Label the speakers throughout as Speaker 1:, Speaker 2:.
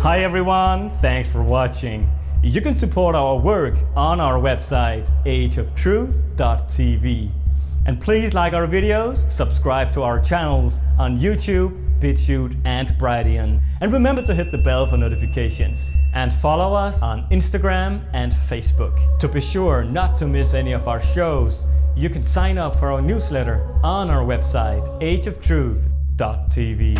Speaker 1: Hi everyone, thanks for watching. You can support our work on our website, ageoftruth.tv. And please like our videos, subscribe to our channels on YouTube, BitChute and Brighteon. And remember to hit the bell for notifications. And follow us on Instagram and Facebook. To be sure not to miss any of our shows, you can sign up for our newsletter on our website, ageoftruth.tv.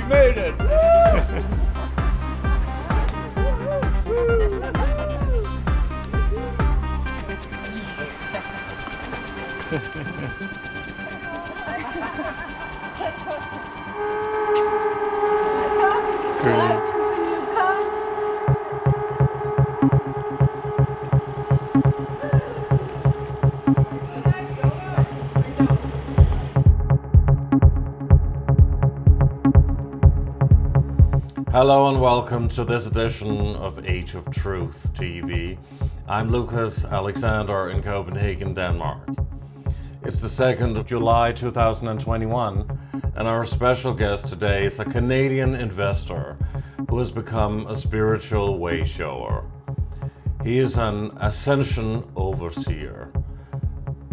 Speaker 2: Made it!
Speaker 3: Hello and welcome to this edition of Age of Truth TV. I'm Lucas Alexander in Copenhagen, Denmark. It's the 2nd of July 2021 and our special guest today is a Canadian investor who has become a spiritual wayshower. He is an Ascension Overseer,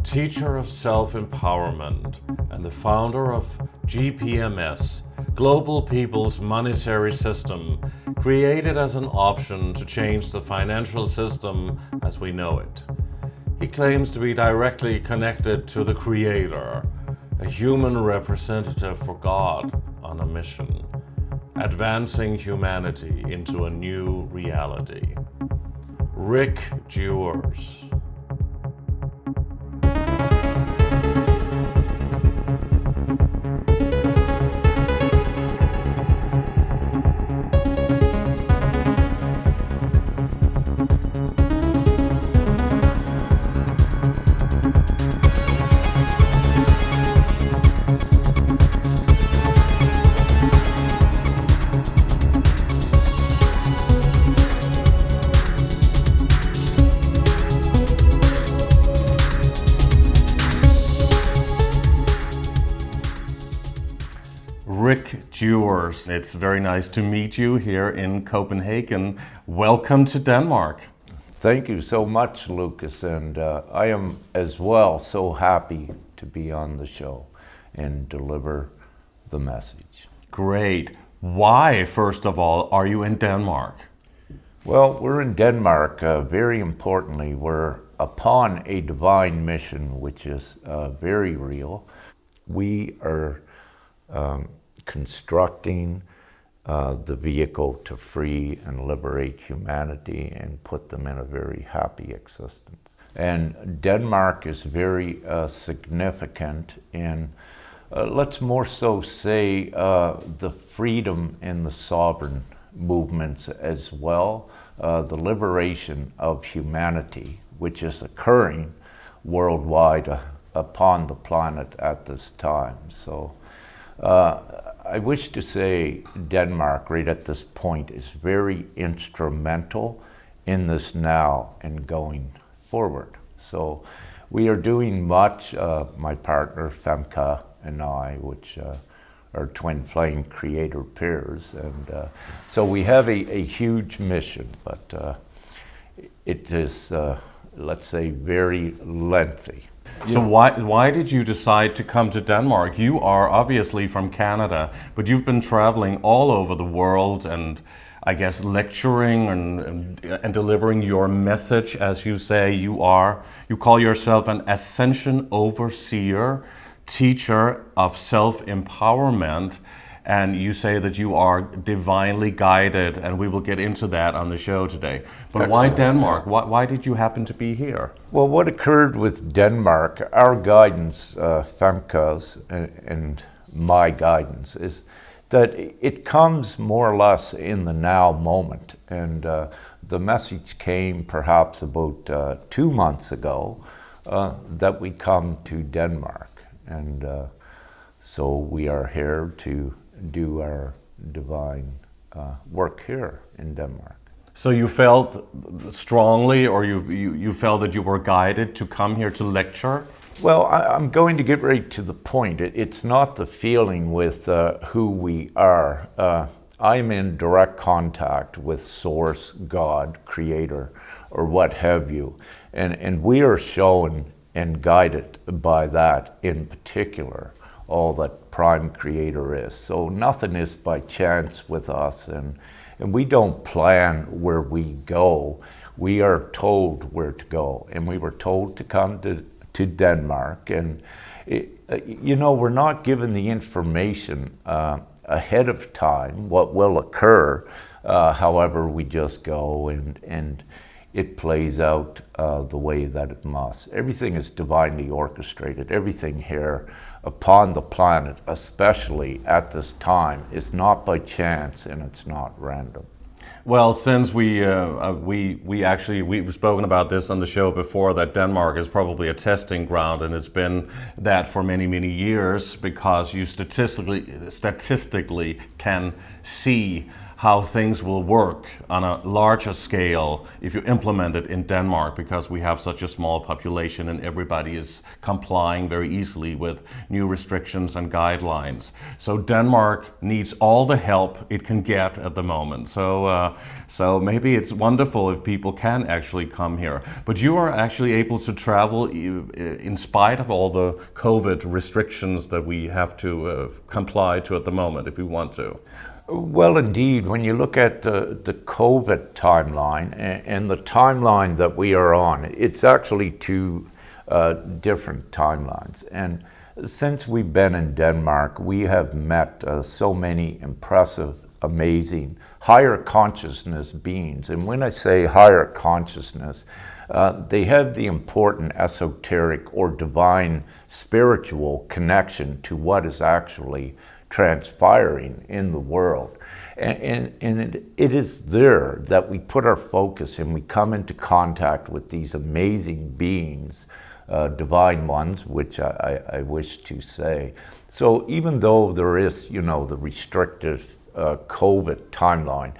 Speaker 3: teacher of self-empowerment and the founder of GPMS, Global People's Monetary System, created as an option to change the financial system as we know it. He claims to be directly connected to the Creator, a human representative for God on a mission, advancing humanity into a new reality. Rick JEWERS. Rick JEWERS, it's very nice to meet you here in Copenhagen. Welcome to Denmark.
Speaker 4: Thank you so much, Lucas, and I am as well so happy to be on the show and deliver the message.
Speaker 3: Great. Why, first of all, are you in Denmark?
Speaker 4: Well, we're in Denmark. Very importantly, we're upon a divine mission, which is very real. We are constructing the vehicle to free and liberate humanity and put them in a very happy existence. And Denmark is very significant in, let's more so say, the freedom and the sovereign movements as well, the liberation of humanity, which is occurring worldwide upon the planet at this time. So I wish to say Denmark, right at this point, is very instrumental in this now and going forward. So we are doing much, my partner Femke and I, which are twin flame creator pairs. And so we have a huge mission, but it is, let's say, very lengthy.
Speaker 3: So why did you decide to come to Denmark? You are obviously from Canada, but you've been traveling all over the world and I guess lecturing and delivering your message, as you say. You call yourself an Ascension Overseer, teacher of self-empowerment and you say that you are divinely guided, and we will get into that on the show today. But why Denmark? Why did you happen to be here?
Speaker 4: Well, what occurred with Denmark, our guidance, Femke's and my guidance, is that it comes more or less in the now moment. And the message came perhaps about 2 months ago that we come to Denmark. And so we are here to do our divine work here in Denmark.
Speaker 3: So you felt strongly, or you felt that you were guided to come here to lecture?
Speaker 4: Well, I'm going to get right to the point. It's not the feeling with who we are. I'm in direct contact with Source, God, Creator, or what have you. And we are shown and guided by that in particular, all that Prime Creator is. So nothing is by chance with us, and we don't plan where we go. We are told where to go, and we were told to come to Denmark. And we're not given the information ahead of time what will occur. However, we just go and it plays out the way that it must. Everything is divinely orchestrated. Everything here upon the planet, especially at this time, is not by chance, and it's not random.
Speaker 3: Well, since we've spoken about this on the show before, that Denmark is probably a testing ground, and it's been that for many, many years, because you statistically can see how things will work on a larger scale if you implement it in Denmark, because we have such a small population and everybody is complying very easily with new restrictions and guidelines. So Denmark needs all the help it can get at the moment. So maybe it's wonderful if people can actually come here. But you are actually able to travel in spite of all the COVID restrictions that we have to comply to at the moment if we want to.
Speaker 4: Well, indeed, when you look at the COVID timeline and the timeline that we are on, it's actually two different timelines. And since we've been in Denmark, we have met so many impressive, amazing, higher consciousness beings. And when I say higher consciousness, they have the important esoteric or divine spiritual connection to what is actually transpiring in the world. And it is there that we put our focus and we come into contact with these amazing beings, divine ones, which I wish to say. So even though there is, the restrictive COVID timeline,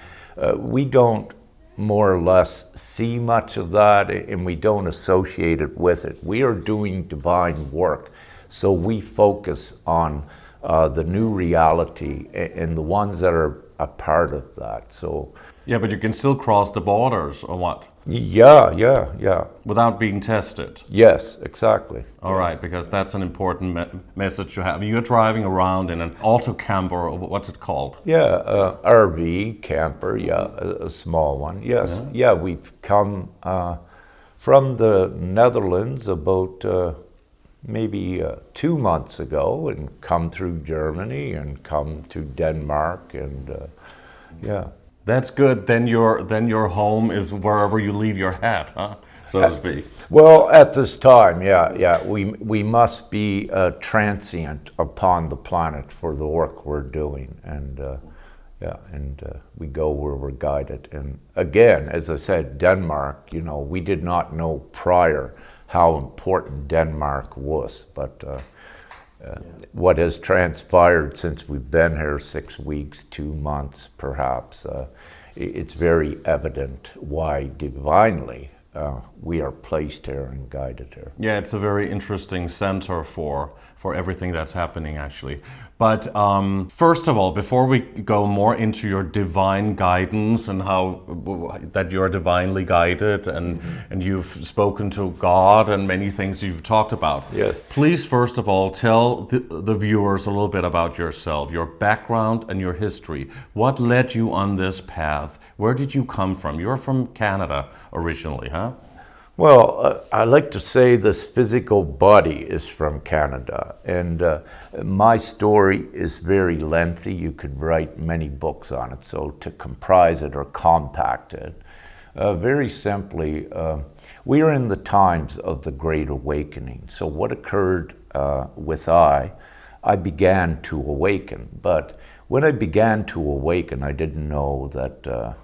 Speaker 4: we don't more or less see much of that, and we don't associate it with it. We are doing divine work, so we focus on the new reality and the ones that are a part of that. So
Speaker 3: yeah, but you can still cross the borders, or what?
Speaker 4: Yeah.
Speaker 3: Without being tested?
Speaker 4: Yes, exactly.
Speaker 3: All right, because that's an important message to have. I mean, you're driving around in an auto camper, or what's it called?
Speaker 4: Yeah, RV camper, a small one. Yes, yeah, we've come from the Netherlands about maybe 2 months ago, and come through Germany and come to Denmark, and yeah.
Speaker 3: That's good. Then your home is wherever you leave your hat, huh? So to speak.
Speaker 4: Well, at this time, yeah. We must be transient upon the planet for the work we're doing, and we go where we're guided. And again, as I said, Denmark. We did not know prior how important Denmark was, but what has transpired since we've been here 6 weeks, 2 months perhaps, it's very evident why divinely we are placed here and guided here.
Speaker 3: Yeah, it's a very interesting center for everything that's happening, actually. But first of all, before we go more into your divine guidance and how that you're divinely guided and you've spoken to God and many things you've talked about.
Speaker 4: Yes.
Speaker 3: Please, first of all, tell the viewers a little bit about yourself, your background and your history. What led you on this path? Where did you come from? You're from Canada originally, huh?
Speaker 4: Well, I like to say this physical body is from Canada, and my story is very lengthy. You could write many books on it, so to comprise it or compact it, very simply, we are in the times of the Great Awakening. So what occurred with I began to awaken, but when I began to awaken, I didn't know that,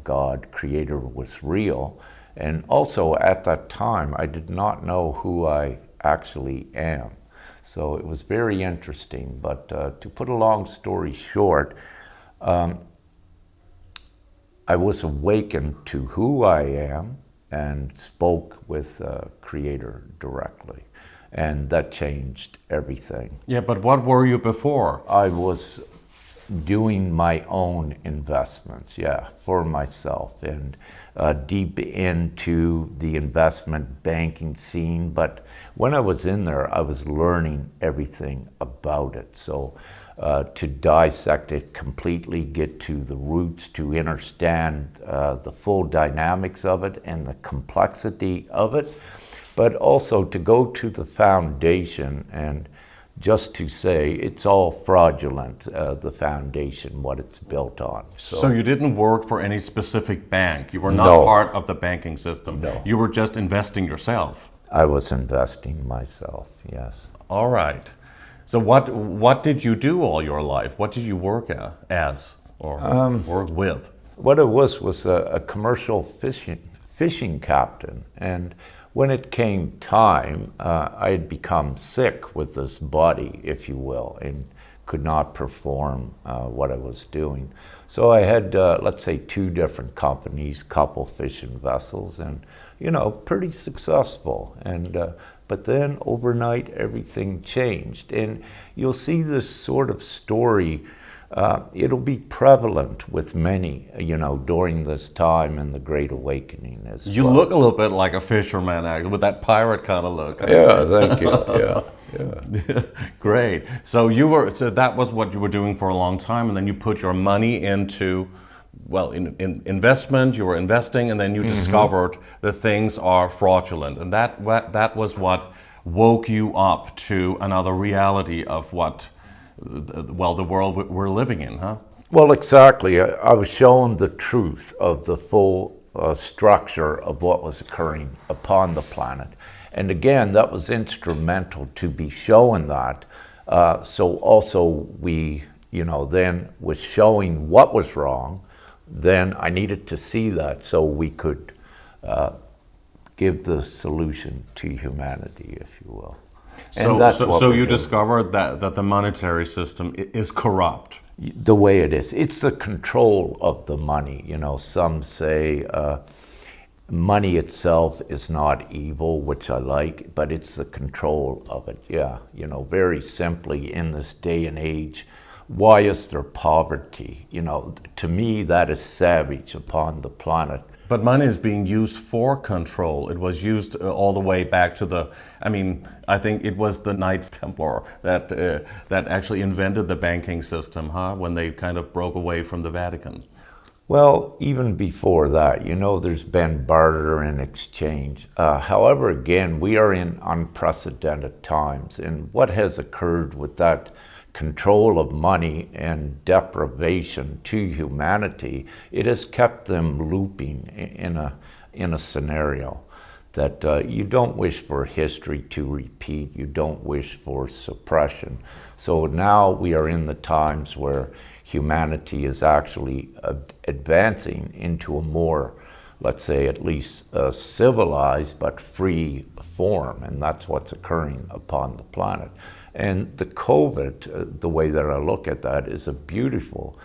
Speaker 4: God, Creator, was real. And also at that time, I did not know who I actually am. So it was very interesting. But to put a long story short, I was awakened to who I am and spoke with Creator directly. And that changed everything.
Speaker 3: Yeah, but what were you before?
Speaker 4: I was doing my own investments, for myself, and deep into the investment banking scene. But when I was in there, I was learning everything about it. So to dissect it completely, get to the roots, to understand the full dynamics of it and the complexity of it, but also to go to the foundation and just to say it's all fraudulent, the foundation, what it's built on.
Speaker 3: So you didn't work for any specific bank? You were not
Speaker 4: No.
Speaker 3: part of the banking system?
Speaker 4: No.
Speaker 3: You were just investing yourself?
Speaker 4: I was investing myself, yes.
Speaker 3: All right. So what did you do all your life? What did you work as or work with?
Speaker 4: What it was a commercial fishing captain, and when it came time, I had become sick with this body, if you will, and could not perform what I was doing. So I had, let's say, 2 different companies, couple fishing vessels, and, pretty successful. And but then overnight, everything changed. And you'll see this sort of story. It'll be prevalent with many, during this time in the Great Awakening as
Speaker 3: You
Speaker 4: well.
Speaker 3: look a little bit like a fisherman, actually, with that pirate kind of look.
Speaker 4: Yeah, thank you. Yeah.
Speaker 3: Great. So that was what you were doing for a long time, and then you put your money into, in investment. You were investing, and then you discovered that things are fraudulent, and that was what woke you up to another reality of what. The world we're living in, huh?
Speaker 4: Well, exactly. I was shown the truth of the full structure of what was occurring upon the planet. And again, that was instrumental to be shown that. So also we, then was showing what was wrong. Then I needed to see that so we could give the solution to humanity, if you will.
Speaker 3: So you discovered that the monetary system is corrupt.
Speaker 4: The way it is. It's the control of the money. Some say money itself is not evil, which I like, but it's the control of it. Yeah, very simply in this day and age, why is there poverty? To me, that is savage upon the planet.
Speaker 3: But money is being used for control. It was used all the way back to I think it was the Knights Templar that actually invented the banking system, huh? When they kind of broke away from the Vatican.
Speaker 4: Well, even before that, there's been barter and exchange. However, again, we are in unprecedented times, and what has occurred with that control of money and deprivation to humanity, it has kept them looping in a scenario that you don't wish for history to repeat, you don't wish for suppression. So now we are in the times where humanity is actually advancing into a more, let's say, at least civilized but free form, and that's what's occurring upon the planet. And the COVID, the way that I look at that, is a beautiful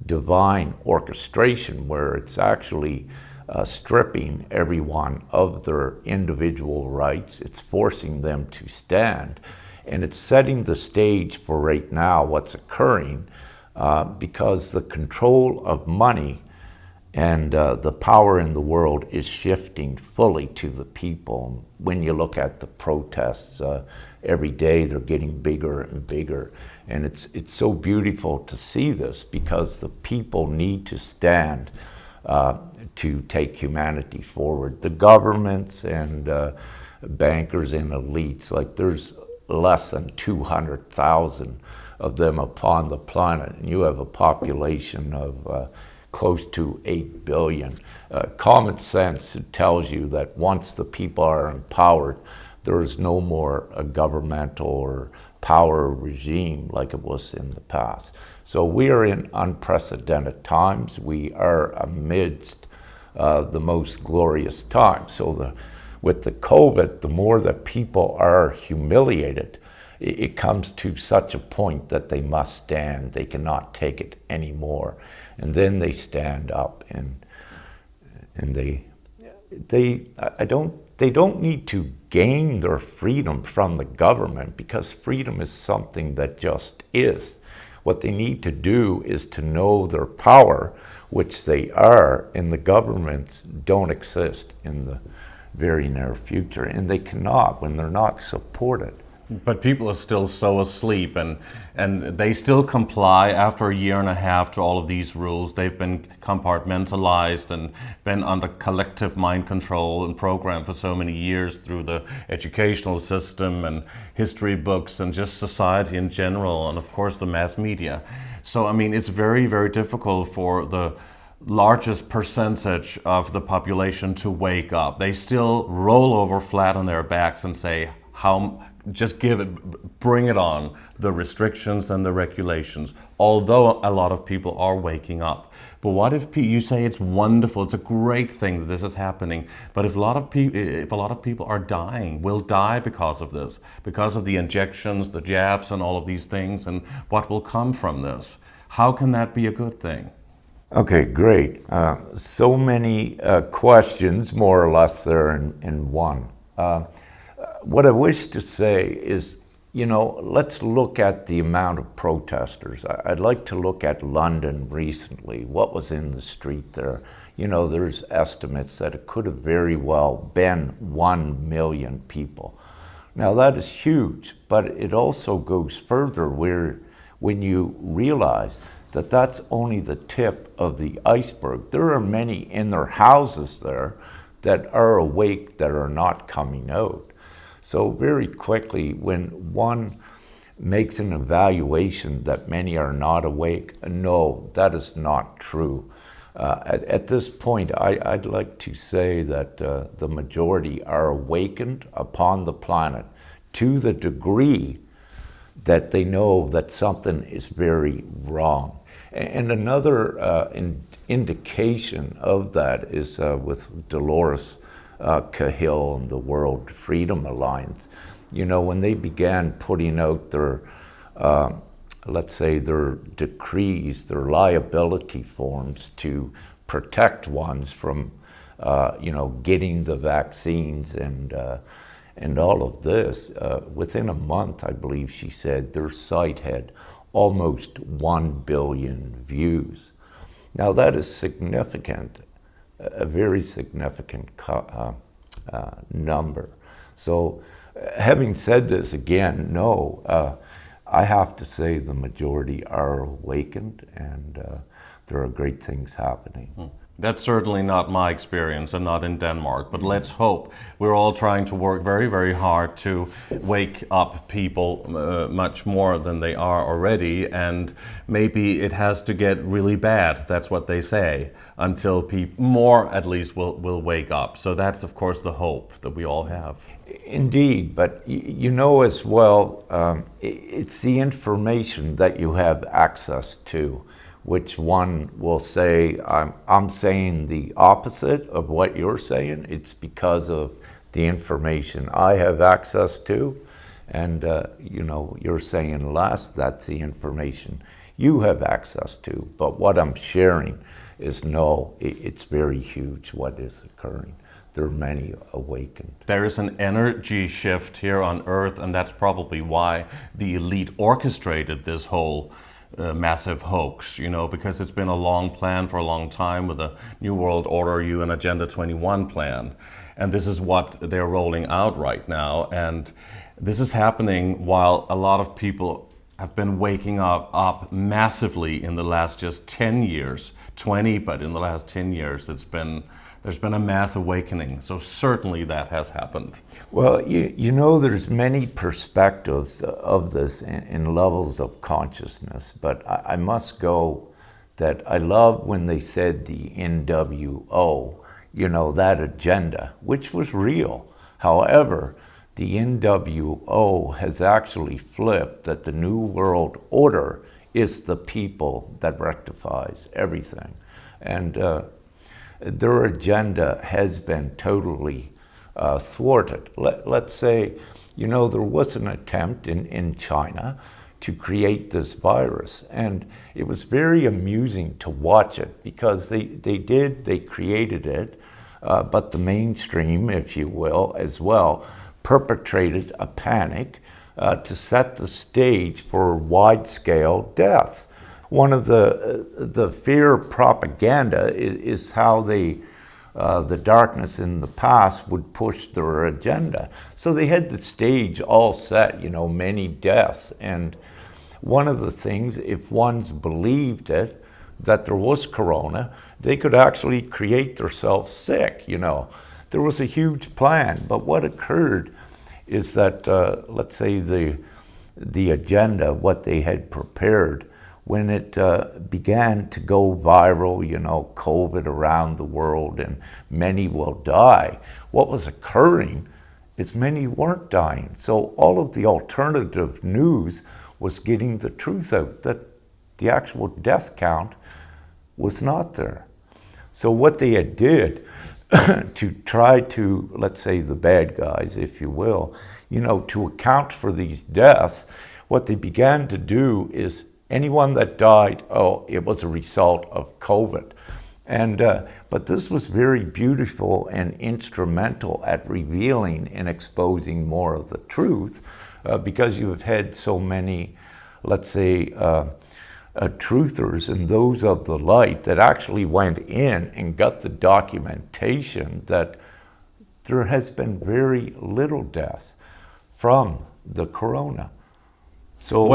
Speaker 4: divine orchestration where it's actually stripping everyone of their individual rights. It's forcing them to stand. And it's setting the stage for right now what's occurring because the control of money and the power in the world is shifting fully to the people. When you look at the protests, every day they're getting bigger and bigger. And it's so beautiful to see this because the people need to stand to take humanity forward. The governments and bankers and elites, like there's less than 200,000 of them upon the planet, and you have a population of close to 8 billion. Common sense tells you that once the people are empowered, there is no more a governmental or power regime like it was in the past. So we are in unprecedented times. We are amidst the most glorious times. So with the COVID, the more that people are humiliated, it comes to such a point that they must stand. They cannot take it anymore. And then they stand up and they don't need to gain their freedom from the government, because freedom is something that just is. What they need to do is to know their power, which they are, and the governments don't exist in the very near future, and they cannot when they're not supported.
Speaker 3: But people are still so asleep, and they still comply after a year and a half to all of these rules. They've been compartmentalized and been under collective mind control and programmed for so many years through the educational system and history books and just society in general, and of course the mass media. So I mean, it's very, very difficult for the largest percentage of the population to wake up. They still roll over flat on their backs and say, just bring it on, the restrictions and the regulations, although a lot of people are waking up. But what if you say it's wonderful, it's a great thing that this is happening, but if a lot of people are dying, will die because of this, because of the injections, the jabs and all of these things, and what will come from this? How can that be a good thing?
Speaker 4: Okay, great. So many questions, more or less, there in one. What I wish to say is, let's look at the amount of protesters. I'd like to look at London recently, what was in the street there. There's estimates that it could have very well been 1 million people. Now that is huge, but it also goes further when you realize that that's only the tip of the iceberg. There are many in their houses there that are awake that are not coming out. So very quickly, when one makes an evaluation that many are not awake, no, that is not true. At this point, I'd like to say that the majority are awakened upon the planet to the degree that they know that something is very wrong. And another indication of that is with Dolores Cahill and the World Freedom Alliance. When they began putting out their, let's say, their decrees, their liability forms to protect ones from, getting the vaccines and all of this, within a month, I believe she said, their site had almost 1 billion views. Now that is significant. A very significant number. So having said this, again, no, I have to say the majority are awakened, and there are great things happening.
Speaker 3: That's certainly not my experience, and not in Denmark, but let's hope. We're all trying to work very, very hard to wake up people much more than they are already, and maybe it has to get really bad, that's what they say, until more at least will wake up. So that's of course the hope that we all have.
Speaker 4: Indeed, but as well, it's the information that you have access to, which one will say, I'm saying the opposite of what you're saying. It's because of the information I have access to. And, you're saying less, that's the information you have access to. But what I'm sharing is no, it's very huge what is occurring. There are many awakened.
Speaker 3: There is an energy shift here on Earth, and that's probably why the elite orchestrated this whole massive hoax, because it's been a long plan for a long time with the New World Order, UN Agenda 21 plan. And this is what they're rolling out right now. And this is happening while a lot of people have been waking up massively in the last just 10 years 20, but in the last 10 years, there's been a mass awakening. So certainly that has happened.
Speaker 4: Well, you know, there's many perspectives of this in levels of consciousness, but I must go that I love when they said the NWO, you know, that agenda, which was real. However, the NWO has actually flipped that the New World Order is the people that rectifies everything. And their agenda has been totally thwarted. Let's say, you know, there was an attempt in China to create this virus, and it was very amusing to watch it because they created it, but the mainstream, if you will, as well, perpetrated a panic to set the stage for wide-scale deaths. One of the fear propaganda is how the darkness in the past would push their agenda. So they had the stage all set, you know, many deaths. And one of the things, if one's believed it, that there was corona, they could actually create themselves sick, you know. There was a huge plan, but what occurred is that, let's say the agenda, what they had prepared, when it began to go viral, you know, COVID around the world and many will die, what was occurring is many weren't dying. So all of the alternative news was getting the truth out, that the actual death count was not there. So what they had did to try to, let's say the bad guys, if you will, you know, to account for these deaths, what they began to do is anyone that died, oh, it was a result of COVID. And but this was very beautiful and instrumental at revealing and exposing more of the truth, because you have had so many, let's say, truthers and those of the light that actually went in and got the documentation that there has been very little deaths from the corona. So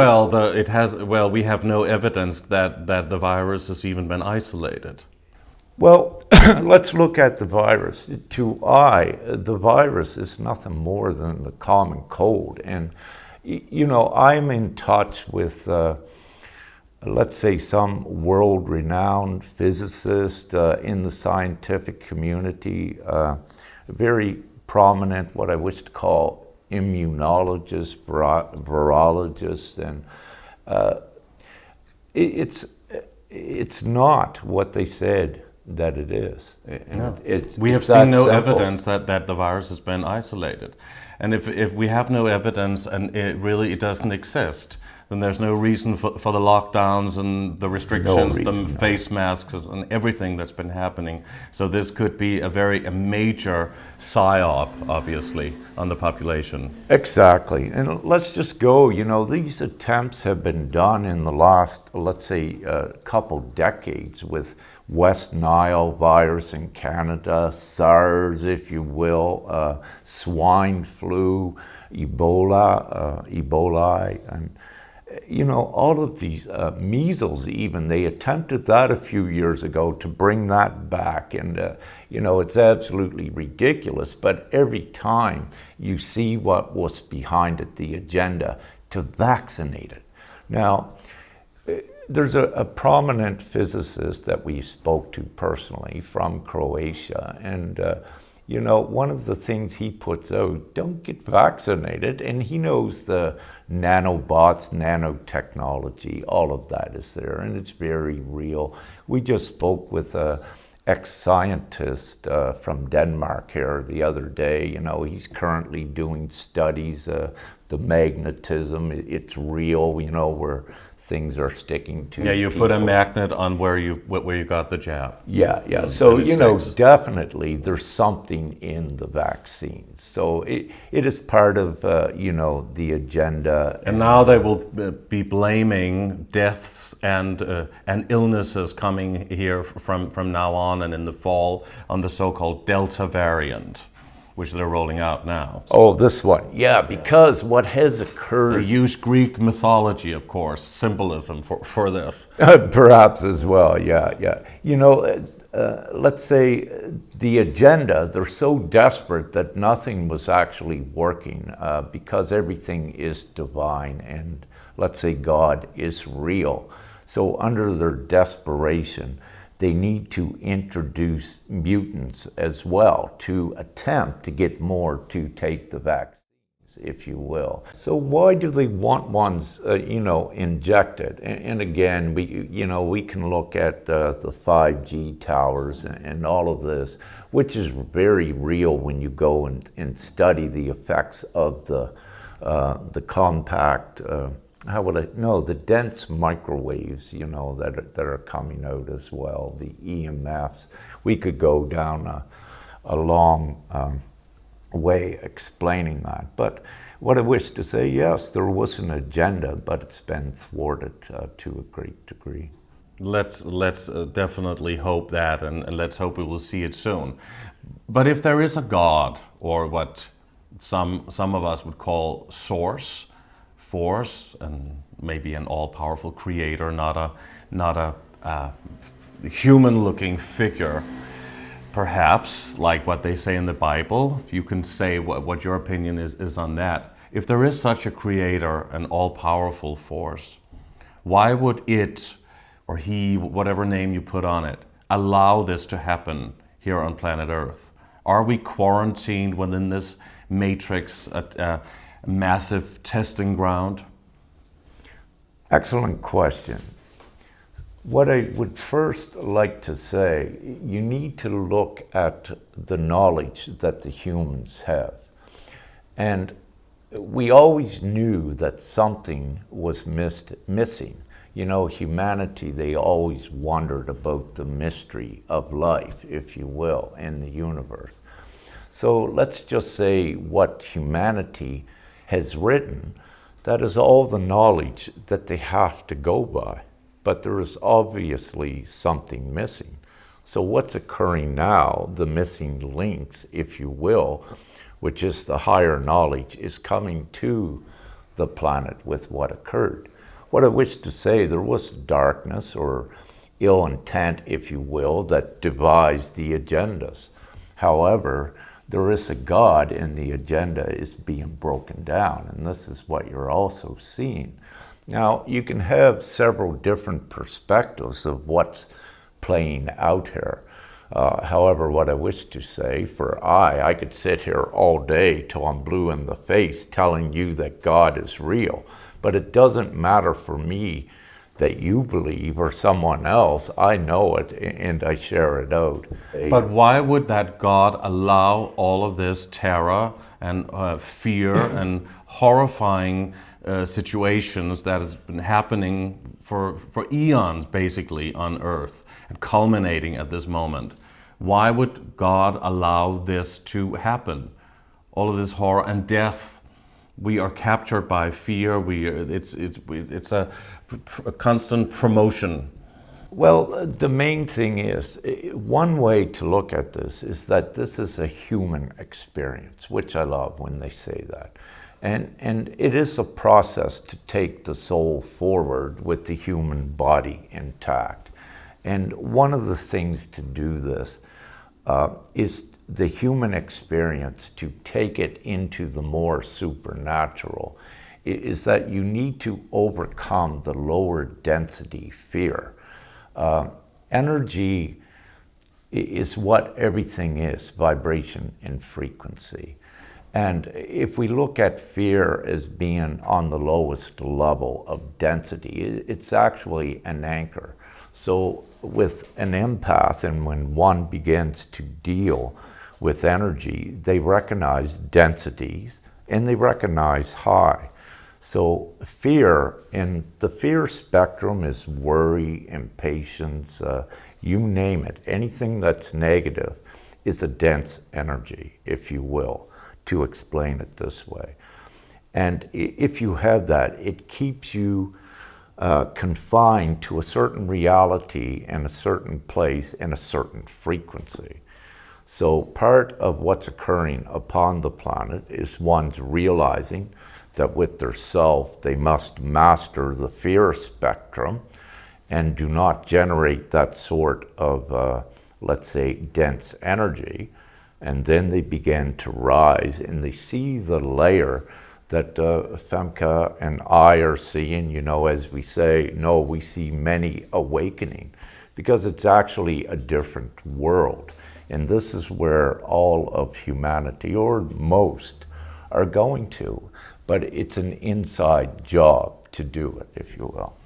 Speaker 4: we have no evidence that the virus has even been isolated. Well, let's look at the virus. The virus is nothing more than the common cold. And, you know, I'm in touch with, let's say, some world-renowned physicist in the scientific community, very prominent, what I wish to call immunologists, virologists, and it's not what they said that it is.
Speaker 3: No. We have seen no evidence that the virus has been isolated. And if we have no evidence and it doesn't exist, then there's no reason for the lockdowns and the restrictions, face masks and everything that's been happening. So this could be a major psyop, obviously, on the population.
Speaker 4: Exactly. And let's just go, you know, these attempts have been done in the last, let's say, couple decades with West Nile virus in Canada, SARS, if you will, swine flu, Ebola, and you know, all of these, measles even, they attempted that a few years ago to bring that back. And, you know, it's absolutely ridiculous. But every time you see what was behind it, the agenda to vaccinate it. Now, there's a prominent physicist that we spoke to personally from Croatia. And, you know, one of the things he puts out, don't get vaccinated. And he knows the nanobots, nanotechnology, all of that is there. And it's very real. We just spoke with an ex-scientist from Denmark here the other day. You know, he's currently doing studies, the magnetism, it's real, you know, where things are sticking to
Speaker 3: you
Speaker 4: people.
Speaker 3: Put a magnet on where you got the jab.
Speaker 4: Yeah. So, you know, definitely there's something in the vaccines. So it is part of, you know, the agenda.
Speaker 3: And now they will be blaming deaths and illnesses coming here from now on and in the fall on the so-called Delta variant. which they're rolling out now.
Speaker 4: Oh, this one. Yeah, because what has occurred...
Speaker 3: They use Greek mythology, of course, symbolism for this.
Speaker 4: Perhaps as well, yeah. You know, let's say the agenda, they're so desperate that nothing was actually working because everything is divine and let's say God is real. So under their desperation, they need to introduce mutants as well to attempt to get more to take the vaccines, if you will. So why do they want ones, injected? And again, we can look at the 5G towers and all of this, which is very real when you go and study the effects of the compact, the dense microwaves, that are coming out as well, the EMFs. We could go down a long way explaining that. But what I wish to say, yes, there was an agenda, but it's been thwarted to a great degree.
Speaker 3: Let's definitely hope that, and let's hope we will see it soon. But if there is a God, or what some of us would call source, force, and maybe an all-powerful creator, not a human-looking figure, perhaps, like what they say in the Bible. You can say what your opinion is on that. If there is such a creator, an all-powerful force, why would it, or he, whatever name you put on it, allow this to happen here on planet Earth? Are we quarantined within this matrix, a massive testing ground?
Speaker 4: Excellent question. What I would first like to say, you need to look at the knowledge that the humans have. And we always knew that something was missing. Humanity, they always wondered about the mystery of life, if you will, in the universe. So let's just say what humanity has written, that is all the knowledge that they have to go by. But there is obviously something missing. So what's occurring now, the missing links, if you will, which is the higher knowledge, is coming to the planet with what occurred. What I wish to say, there was darkness or ill intent, if you will, that devised the agendas. However, there is a God and the agenda is being broken down, and this is what you're also seeing. Now, you can have several different perspectives of what's playing out here. However, what I wish to say, I could sit here all day till I'm blue in the face telling you that God is real, but it doesn't matter for me that you believe or someone else. I know it and I share it out.
Speaker 3: But why would that God allow all of this terror and fear and horrifying situations that has been happening for eons, basically, on Earth, and culminating at this moment? Why would God allow this to happen? All of this horror and death. We are captured by fear. It's a constant promotion.
Speaker 4: Well, the main thing is, one way to look at this is that this is a human experience, which I love when they say that. And it is a process to take the soul forward with the human body intact. And one of the things to do this is the human experience, to take it into the more supernatural, is that you need to overcome the lower density fear. Energy is what everything is, vibration and frequency. And if we look at fear as being on the lowest level of density, it's actually an anchor. So with an empath, and when one begins to deal with energy, they recognize densities and they recognize high. So fear, and the fear spectrum is worry, impatience, you name it. Anything that's negative is a dense energy, if you will, to explain it this way. And if you have that, it keeps you confined to a certain reality and a certain place and a certain frequency. So part of what's occurring upon the planet is one's realizing that with their self, they must master the fear spectrum and do not generate that sort of, let's say, dense energy. And then they begin to rise and they see the layer that Femke and I are seeing, as we say, no, we see many awakening, because it's actually a different world. And this is where all of humanity, or most, are going to. But it's an inside job to do it, if you will.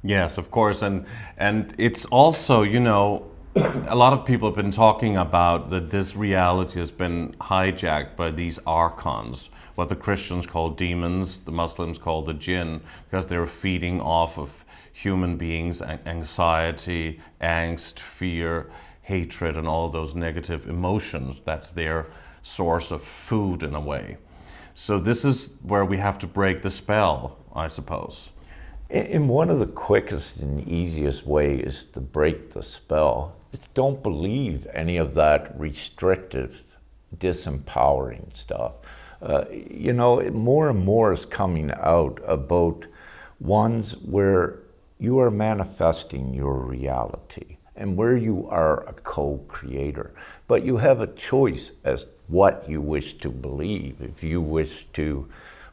Speaker 3: Yes, of course. And it's also, a lot of people have been talking about that this reality has been hijacked by these archons, what the Christians call demons, the Muslims call the jinn, because they're feeding off of human beings' anxiety, angst, fear, hatred, and all those negative emotions. That's their source of food in a way. So this is where we have to break the spell, I suppose.
Speaker 4: And one of the quickest and easiest ways to break the spell is don't believe any of that restrictive, disempowering stuff. More and more is coming out about ones where you are manifesting your reality and where you are a co-creator. But you have a choice as what you wish to believe. If you wish to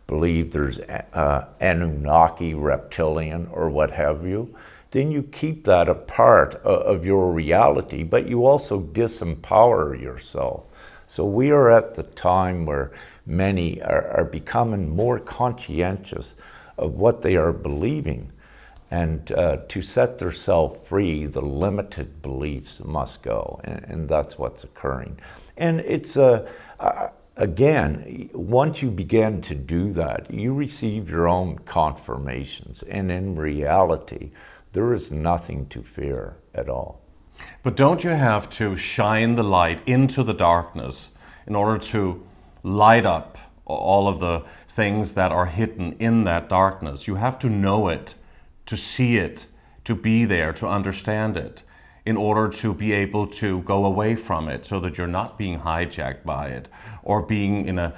Speaker 4: believe there's Anunnaki, reptilian, or what have you, then you keep that a part of your reality, but you also disempower yourself. So we are at the time where many are becoming more conscientious of what they are believing. And to set themselves free, the limited beliefs must go, and that's what's occurring. And it's again, once you begin to do that, you receive your own confirmations, and in reality, there is nothing to fear at all.
Speaker 3: But don't you have to shine the light into the darkness in order to light up all of the things that are hidden in that darkness? You have to know it, to see it, to be there, to understand it, in order to be able to go away from it, so that you're not being hijacked by it, or being in a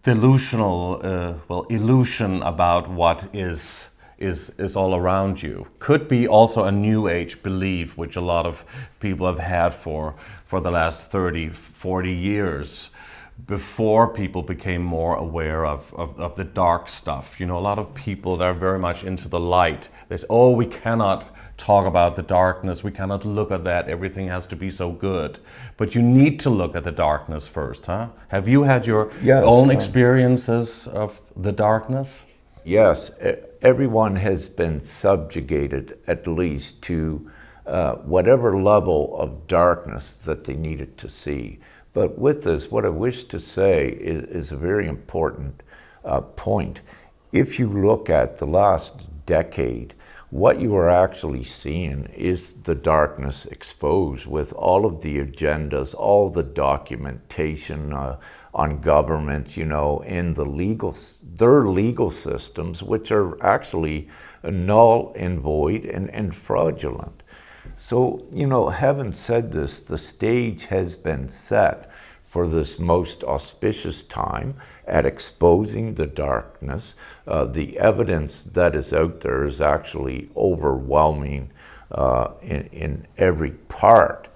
Speaker 3: delusional illusion about what is all around you. Could be also a new age belief, which a lot of people have had for the last 30, 40 years, before people became more aware of the dark stuff. A lot of people that are very much into the light, they say, oh, we cannot talk about the darkness, we cannot look at that, everything has to be so good. But you need to look at the darkness first, huh? Have you had your own experiences of the darkness?
Speaker 4: Yes, everyone has been subjugated at least to whatever level of darkness that they needed to see. But with this, what I wish to say is a very important point. If you look at the last decade, what you are actually seeing is the darkness exposed with all of the agendas, all the documentation on governments, in their legal systems, which are actually null and void and fraudulent. So, having said this, the stage has been set for this most auspicious time at exposing the darkness. The evidence that is out there is actually overwhelming in every part.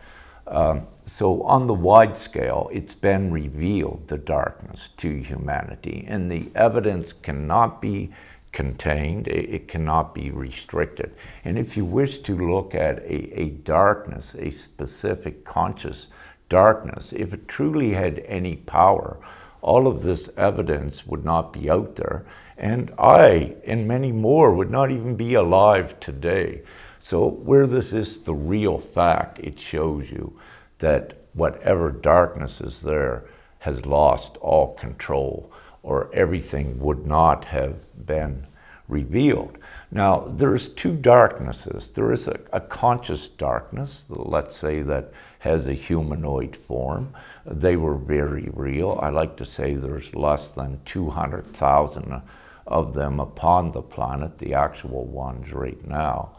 Speaker 4: So on the wide scale, it's been revealed, the darkness to humanity, and the evidence cannot be contained, it cannot be restricted. And if you wish to look at a darkness, a specific conscious darkness, if it truly had any power, all of this evidence would not be out there, and I and many more would not even be alive today. So where this is the real fact, it shows you that whatever darkness is there has lost all control, or everything would not have been revealed. Now, there's two darknesses. There is a conscious darkness, let's say, that has a humanoid form. They were very real. I like to say there's less than 200,000 of them upon the planet, the actual ones right now.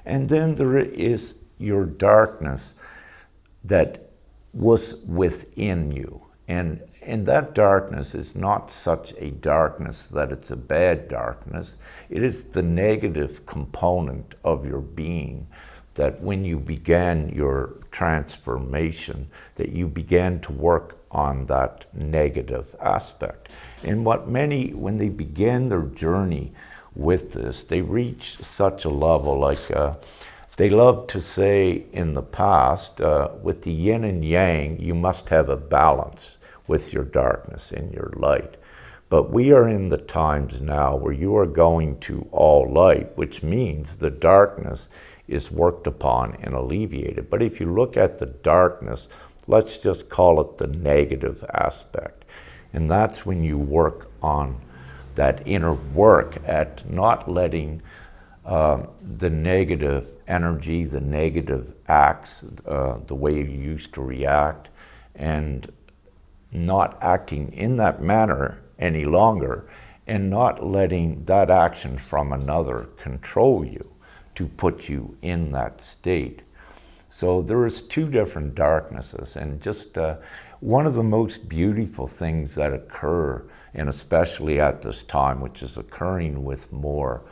Speaker 4: And then there is your darkness that was within you. And that darkness is not such a darkness that it's a bad darkness. It is the negative component of your being that when you began your transformation, that you began to work on that negative aspect. And what many, when they begin their journey with this, they reach such a level, like they love to say in the past, with the yin and yang, you must have a balance with your darkness and your light. But we are in the times now where you are going to all light, which means the darkness is worked upon and alleviated. But if you look at the darkness, let's just call it the negative aspect. And that's when you work on that inner work at not letting the negative energy, the negative acts, the way you used to react, and not acting in that manner any longer, and not letting that action from another control you to put you in that state. So there is two different darknesses, and just one of the most beautiful things that occur, and especially at this time, which is occurring with more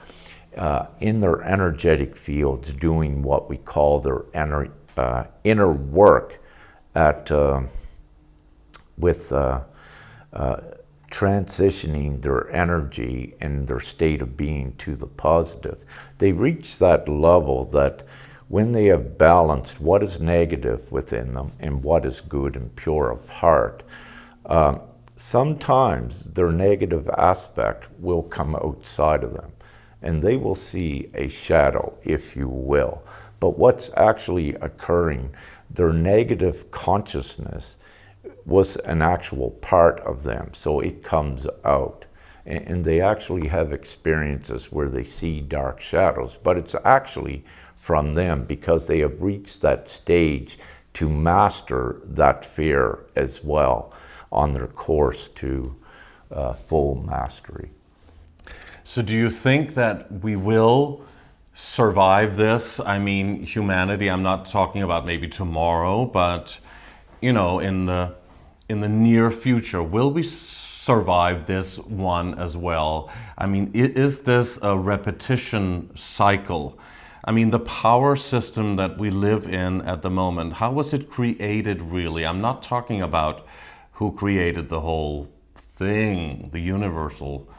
Speaker 4: in their energetic fields, doing what we call their inner work at with transitioning their energy and their state of being to the positive. They reach that level that when they have balanced what is negative within them and what is good and pure of heart, sometimes their negative aspect will come outside of them and they will see a shadow, if you will. But what's actually occurring, their negative consciousness was an actual part of them, so it comes out. And they actually have experiences where they see dark shadows, but it's actually from them because they have reached that stage to master that fear as well on their course to full mastery.
Speaker 3: So do you think that we will survive this? I mean, humanity, I'm not talking about maybe tomorrow, but you know, in the near future, will we survive this one as well? I mean, is this a repetition cycle? I mean, the power system that we live in at the moment, how was it created really? I'm not talking about who created the whole thing, the universal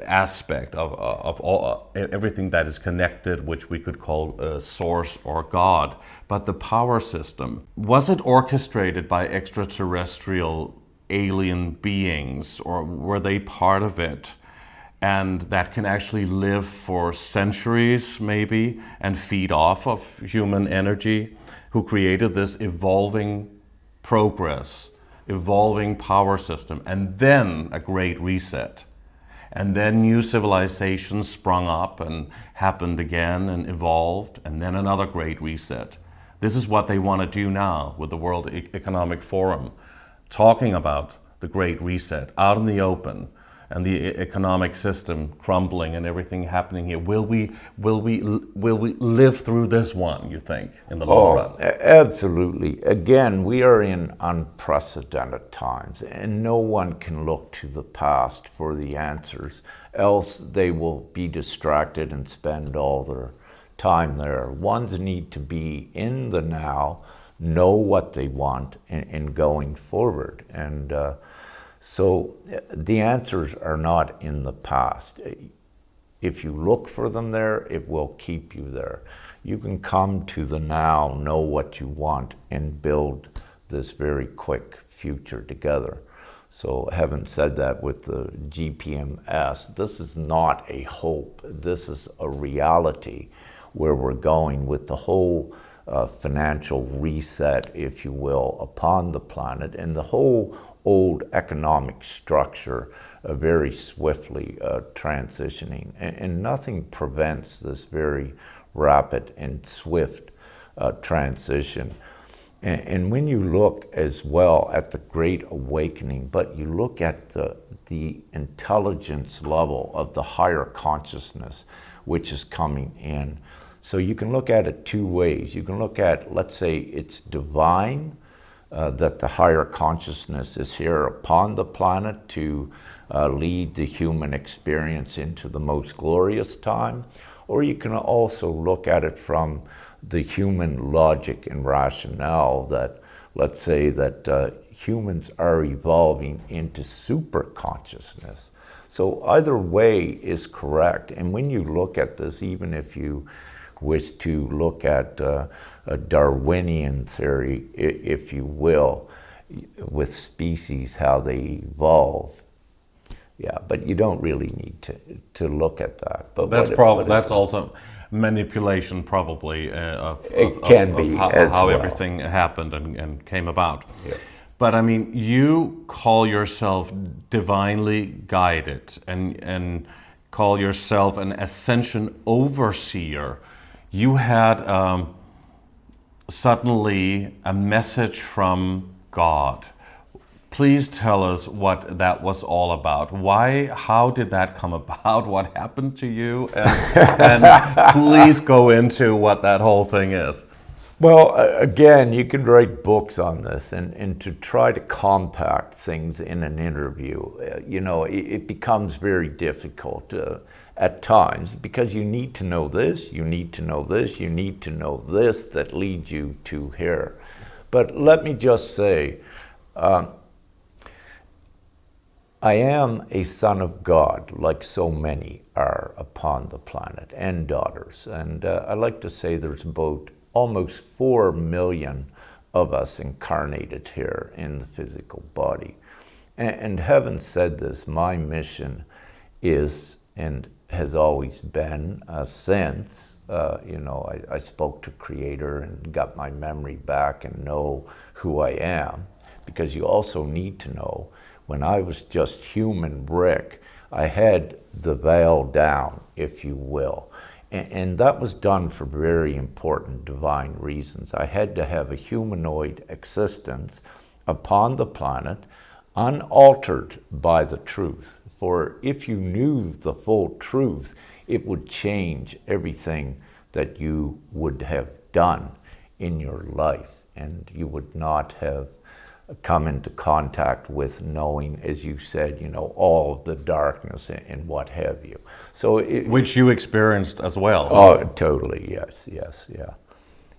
Speaker 3: aspect of all, everything that is connected, which we could call source or God. But the power system, was it orchestrated by extraterrestrial alien beings, or were they part of it? And that can actually live for centuries maybe and feed off of human energy, who created this evolving progress, evolving power system, and then a great reset. And then new civilizations sprung up and happened again and evolved, and then another great reset. This is what they want to do now with the World Economic Forum, talking about the great reset out in the open and the economic system crumbling and everything happening here. Will we live through this one, you think, in the long run?
Speaker 4: Absolutely. Again, we are in unprecedented times, and no one can look to the past for the answers, else they will be distracted and spend all their time there. Ones need to be in the now, know what they want, and going forward. And so the answers are not in the past. If you look for them there, it will keep you there. You can come to the now, know what you want, and build this very quick future together. So having said that, with the GPMS, this is not a hope. This is a reality where we're going with the whole financial reset, if you will, upon the planet, and the whole old economic structure very swiftly transitioning. And nothing prevents this very rapid and swift transition. And when you look as well at the Great Awakening, but you look at the intelligence level of the higher consciousness which is coming in, So you can look at it two ways. You can look at, let's say, it's divine, that the higher consciousness is here upon the planet to lead the human experience into the most glorious time. Or you can also look at it from the human logic and rationale that, let's say, that humans are evolving into super consciousness. So either way is correct. And when you look at this, even if you wish to look at a Darwinian theory, if you will, with species, how they evolve. Yeah, but you don't really need to look at that. But
Speaker 3: that's also manipulation, probably, of how everything happened and came about.
Speaker 4: Yeah.
Speaker 3: But I mean, you call yourself divinely guided and call yourself an Ascension Overseer. You had suddenly a message from God. Please tell us what that was all about. How did that come about? What happened to you? And please go into what that whole thing is.
Speaker 4: Well, again, you can write books on this, and to try to compact things in an interview, it becomes very difficult at times, because you need to know this, you need to know this, you need to know this that leads you to here. But let me just say, I am a son of God, like so many are upon the planet, and daughters. And I like to say there's about almost 4 million of us incarnated here in the physical body. And having said this, my mission is, and has always been since, I spoke to Creator and got my memory back and know who I am. Because you also need to know, when I was just human Rick, I had the veil down, if you will. And that was done for very important divine reasons. I had to have a humanoid existence upon the planet, unaltered by the truth. For if you knew the full truth, it would change everything that you would have done in your life. And you would not have come into contact with knowing, as you said, all of the darkness and what have you. So
Speaker 3: which you experienced as well.
Speaker 4: Oh, totally, yes, yeah,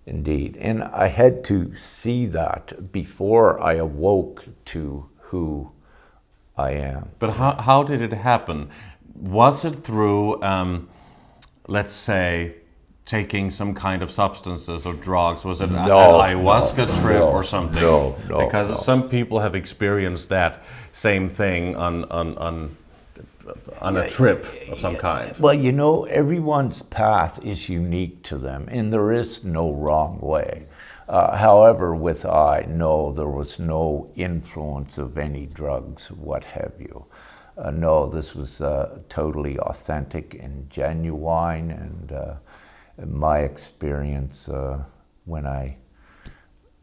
Speaker 4: indeed. And I had to see that before I awoke to who I am.
Speaker 3: But how did it happen? Was it through, let's say, taking some kind of substances or drugs? Was it an ayahuasca trip or something?
Speaker 4: No.
Speaker 3: Because some people have experienced that same thing on a trip of some kind.
Speaker 4: Well, everyone's path is unique to them, and there is no wrong way. However, with no, there was no influence of any drugs, what have you. No, this was totally authentic and genuine, and my experience when I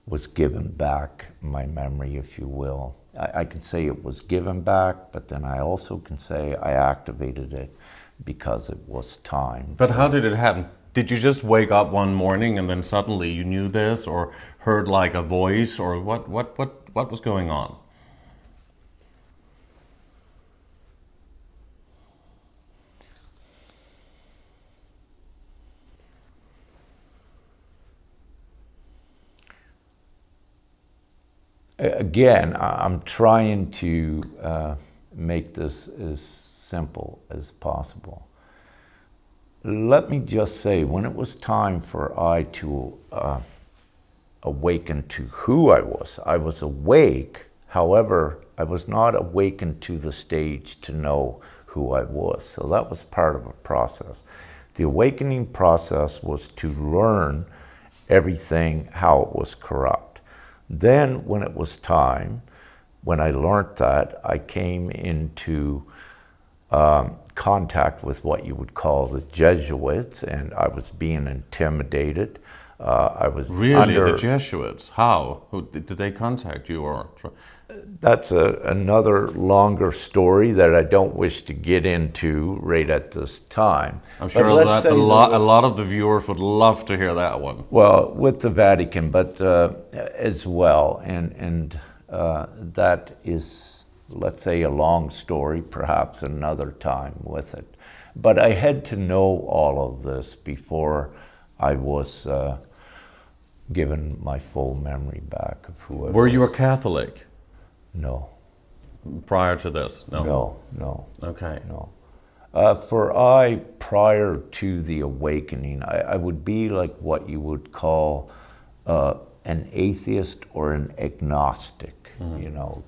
Speaker 4: was given back my memory, if you will. I can say it was given back, but then I also can say I activated it because it was time.
Speaker 3: But how did it happen? Did you just wake up one morning and then suddenly you knew this, or heard like a voice, or what was going on?
Speaker 4: Again, I'm trying to make this as simple as possible. Let me just say, when it was time for I to awaken to who I was awake. However, I was not awakened to the stage to know who I was. So that was part of a process. The awakening process was to learn everything, how it was corrupt. Then when it was time, when I learned that, I came into contact with what you would call the Jesuits, and I was being intimidated. I was
Speaker 3: really the Jesuits. How? Did they contact you, or
Speaker 4: That's another longer story that I don't wish to get into right at this time.
Speaker 3: I'm sure that a lot of the viewers would love to hear that one.
Speaker 4: Well, with the Vatican, but as well, and that is, let's say, a long story, perhaps another time with it. But I had to know all of this before I was given my full memory back of who I was.
Speaker 3: Were you a Catholic?
Speaker 4: No.
Speaker 3: Prior to this?
Speaker 4: No.
Speaker 3: Okay.
Speaker 4: No. Prior to the awakening, I would be like what you would call an atheist or an agnostic,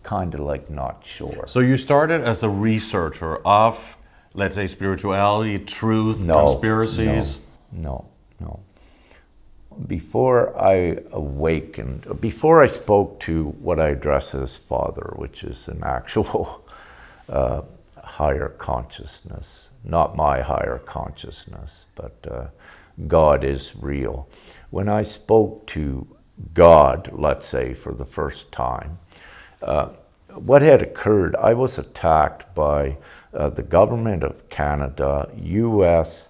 Speaker 4: kind of like not sure.
Speaker 3: So you started as a researcher of, let's say, spirituality, truth, conspiracies?
Speaker 4: No. Before I awakened, before I spoke to what I address as Father, which is an actual higher consciousness, not my higher consciousness, but God is real. When I spoke to God, let's say, for the first time, what had occurred, I was attacked by the government of Canada, U.S.,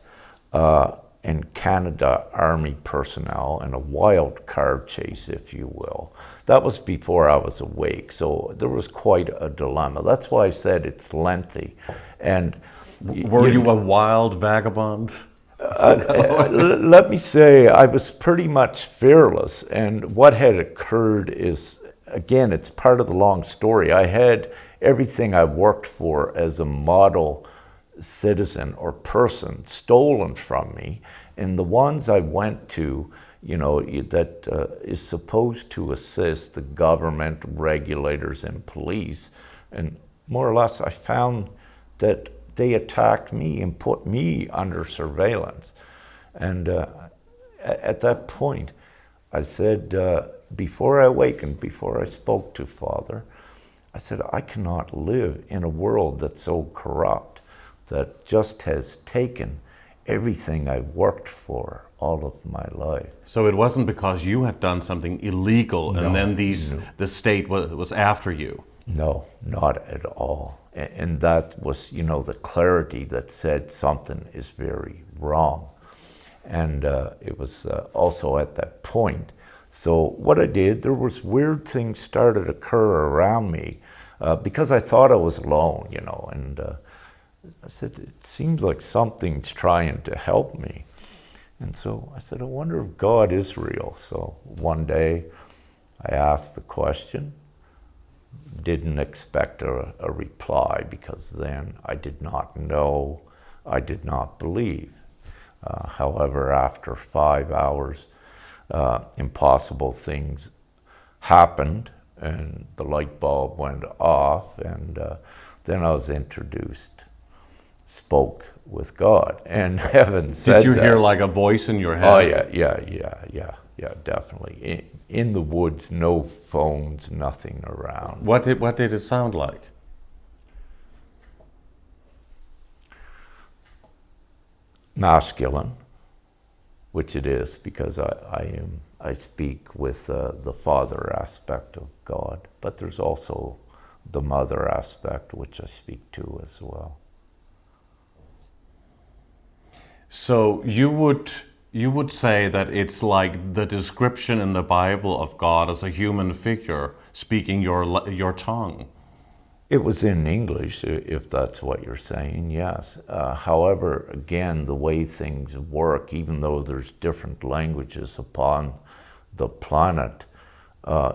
Speaker 4: and Canada Army personnel in a wild car chase, if you will. That was before I was awake, so there was quite a dilemma. That's why I said it's lengthy. And
Speaker 3: were you a wild vagabond?
Speaker 4: Let me say, I was pretty much fearless, and what had occurred is, again, it's part of the long story. I had everything I worked for as a model citizen or person stolen from me, and the ones I went to, that is supposed to assist the government, regulators, and police, and more or less I found that they attacked me and put me under surveillance. And at that point, I said, before I awakened, before I spoke to Father, I said, I cannot live in a world that's so corrupt, that just has taken everything I worked for all of my life.
Speaker 3: So it wasn't because you had done something illegal and then the state was after you?
Speaker 4: No, not at all. And that was, the clarity that said something is very wrong. And it was also at that point. So what I did, there was weird things started to occur around me because I thought I was alone, and I said, it seems like something's trying to help me. And so I said, I wonder if God is real. So one day I asked the question, didn't expect a reply because then I did not know, I did not believe. However, after 5 hours, impossible things happened and the light bulb went off, and then I was introduced. Spoke with God, and heaven said.
Speaker 3: Did you
Speaker 4: that.
Speaker 3: hear like a voice in your head?
Speaker 4: Oh yeah, definitely. In the woods, no phones, nothing around.
Speaker 3: What did it sound like?
Speaker 4: Masculine, which it is, because I speak with the father aspect of God, but there's also the mother aspect, which I speak to as well.
Speaker 3: So you would say that it's like the description in the Bible of God as a human figure speaking your tongue.
Speaker 4: It was in English, if that's what you're saying, yes. However, again, the way things work, even though there's different languages upon the planet,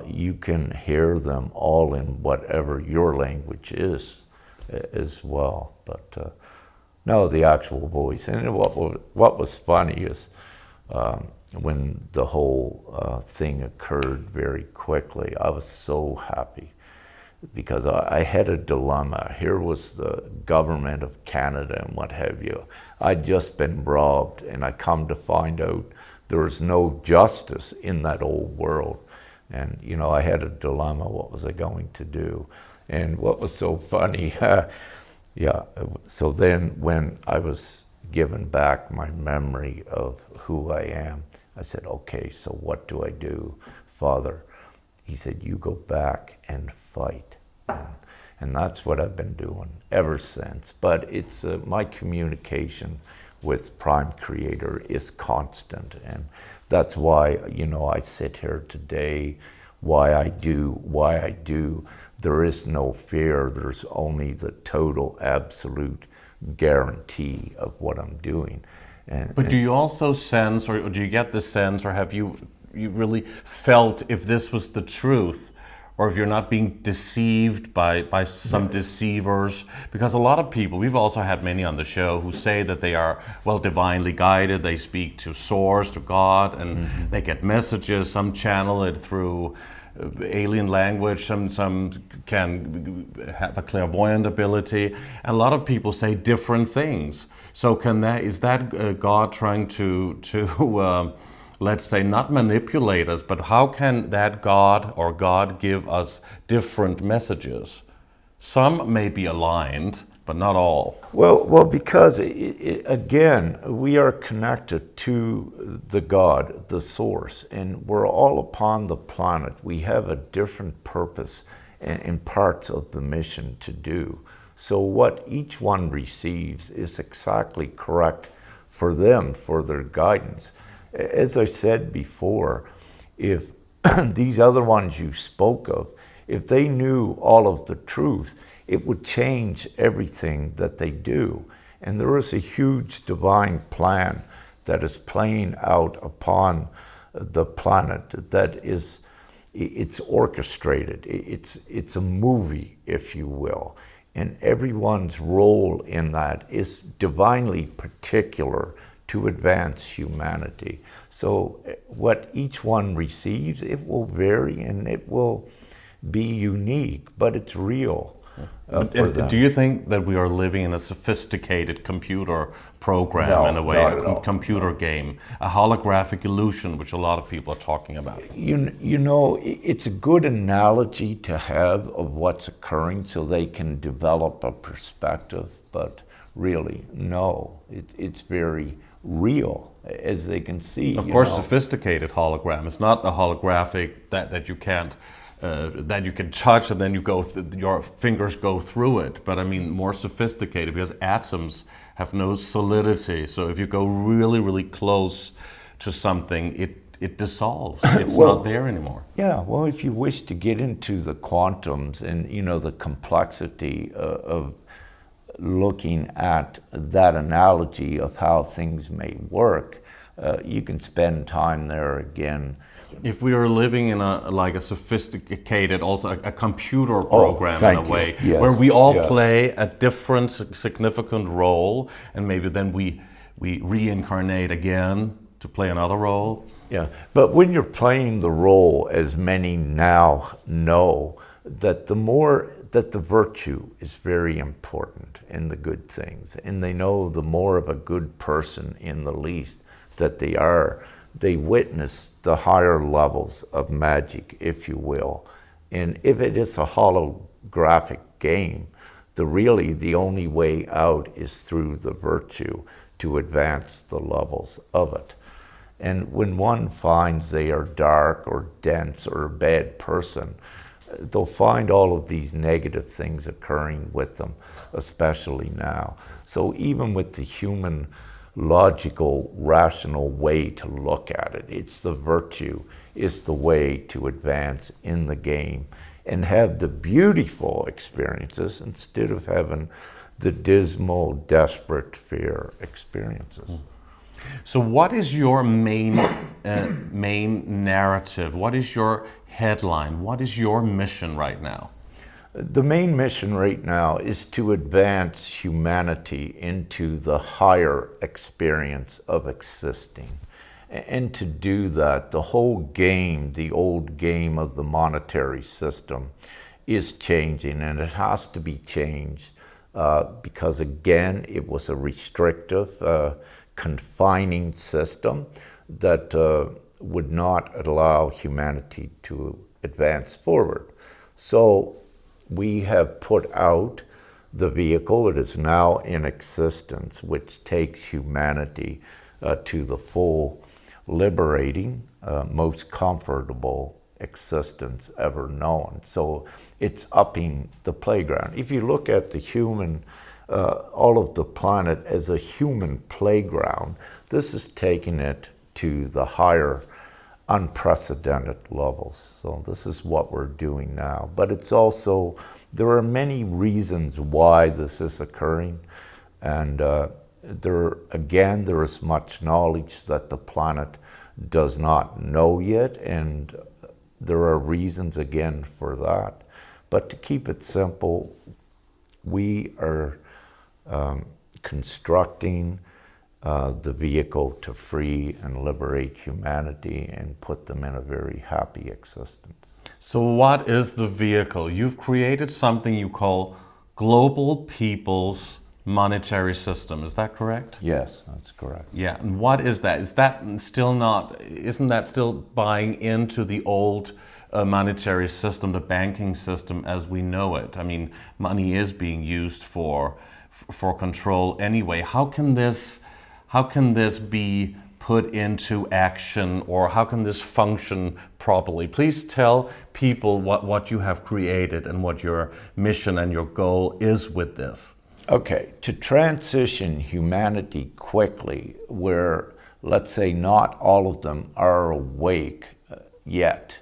Speaker 4: you can hear them all in whatever your language is as well. But no, the actual voice. And what was funny is when the whole thing occurred very quickly, I was so happy because I had a dilemma. Here was the government of Canada and what have you. I'd just been robbed, and I come to find out there was no justice in that old world. And, I had a dilemma. What was I going to do? And what was so funny, so then when I was given back my memory of who I am, I said, okay, so what do I do, Father? He said, you go back and fight. And that's what I've been doing ever since. But it's my communication with Prime Creator is constant. And that's why, I sit here today, why I do. There is no fear. There's only the total, absolute guarantee of what I'm doing.
Speaker 3: But do you also sense, or do you get the sense, or have you really felt if this was the truth, or if you're not being deceived by some deceivers? Because a lot of people, we've also had many on the show who say that they are, divinely guided, they speak to source, to God, and they get messages, some channel it through alien language, some can have a clairvoyant ability, and a lot of people say different things. So is that God trying to let's say, not manipulate us, but how can that God or God give us different messages? Some may be aligned, but not all.
Speaker 4: Well, because again, we are connected to the God, the source, and we're all upon the planet. We have a different purpose and parts of the mission to do. So what each one receives is exactly correct for them, for their guidance. As I said before, if these other ones you spoke of, if they knew all of the truth, it would change everything that they do. And there is a huge divine plan that is playing out upon the planet that it's orchestrated. It's a movie, if you will. And everyone's role in that is divinely particular to advance humanity. So what each one receives, it will vary and it will be unique, but it's real for them.
Speaker 3: Do you think that we are living in a sophisticated computer program, in a way, a computer game, a holographic illusion, which a lot of people are talking about?
Speaker 4: It's a good analogy to have of what's occurring so they can develop a perspective, but really, no, it's very real, as they can see.
Speaker 3: Of course, sophisticated hologram. It's not the holographic that you can't, that you can touch and then your fingers go through it. But I mean, more sophisticated, because atoms have no solidity. So if you go really, really close to something, it dissolves. It's not there anymore.
Speaker 4: Yeah, well, if you wish to get into the quantums and, the complexity of looking at that analogy of how things may work, you can spend time there again.
Speaker 3: If we are living in a sophisticated, also a computer program in a way,
Speaker 4: yes.
Speaker 3: where we all play a different significant role, and maybe then we reincarnate again to play another role.
Speaker 4: Yeah, but when you're playing the role, as many now know, that the virtue is very important in the good things. And they know the more of a good person in the least that they are, they witness the higher levels of magic, if you will. And if it is a holographic game, the only way out is through the virtue to advance the levels of it. And when one finds they are dark or dense or a bad person, they'll find all of these negative things occurring with them, especially now. So even with the human, logical, rational way to look at it, it's the virtue, it's the way to advance in the game and have the beautiful experiences instead of having the dismal, desperate fear experiences.
Speaker 3: So what is your main narrative? What is your headline? What is your mission right now?
Speaker 4: The main mission right now is to advance humanity into the higher experience of existing. And to do that, the whole game, the old game of the monetary system, is changing, and it has to be changed because, again, it was a restrictive, confining system that would not allow humanity to advance forward. So we have put out the vehicle. It is now in existence, which takes humanity to the full, liberating, most comfortable existence ever known. So it's upping the playground. If you look at the human, all of the planet as a human playground, this is taking it to the higher, unprecedented levels. So this is what we're doing now. But it's also, there are many reasons why this is occurring. And there is much knowledge that the planet does not know yet, and there are reasons again for that. But to keep it simple, we are constructing the vehicle to free and liberate humanity and put them in a very happy existence.
Speaker 3: So what is the vehicle? You've created something you call Global People's Monetary System. Is that correct?
Speaker 4: Yes, that's correct.
Speaker 3: Yeah, and what is that? Isn't that still buying into the old monetary system, the banking system as we know it? I mean, money is being used for control anyway. How can this be put into action, or how can this function properly? Please tell people what you have created and what your mission and your goal is with this.
Speaker 4: Okay, to transition humanity quickly, where, let's say, not all of them are awake yet,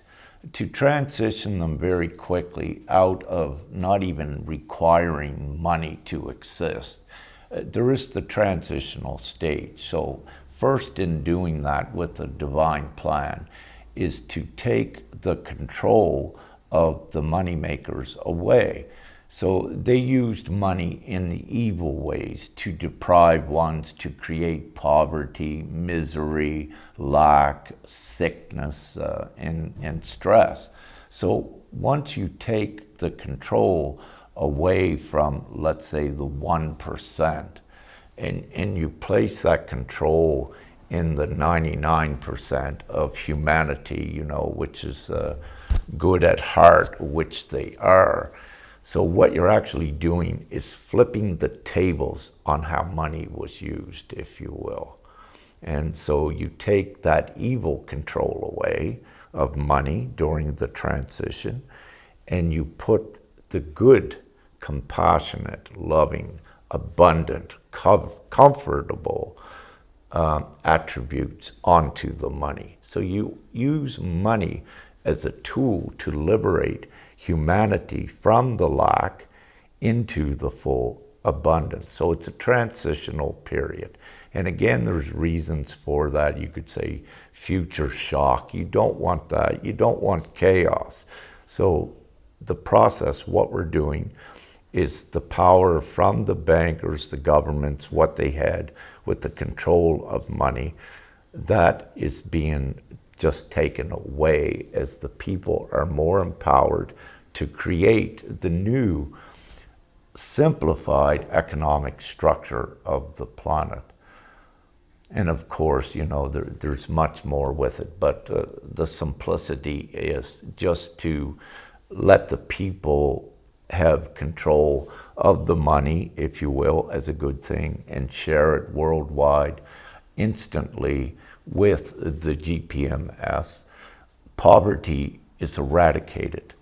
Speaker 4: to transition them very quickly out of not even requiring money to exist, there is the transitional stage. So first in doing that with the divine plan is to take the control of the moneymakers away. So they used money in the evil ways to deprive ones, to create poverty, misery, lack, sickness, and stress. So once you take the control away from, let's say, the 1%, and you place that control in the 99% of humanity, which is good at heart, which they are. So what you're actually doing is flipping the tables on how money was used, if you will. And so you take that evil control away of money during the transition, and you put the good, compassionate, loving, abundant, comfortable attributes onto the money. So you use money as a tool to liberate humanity from the lack into the full abundance. So it's a transitional period. And again, there's reasons for that. You could say future shock. You don't want that. You don't want chaos. So the process, what we're doing, is the power from the bankers, the governments, what they had with the control of money, that is being just taken away as the people are more empowered to create the new simplified economic structure of the planet. And of course, there's much more with it, but the simplicity is just to let the people have control of the money, if you will, as a good thing, and share it worldwide instantly with the GPMS. Poverty is eradicated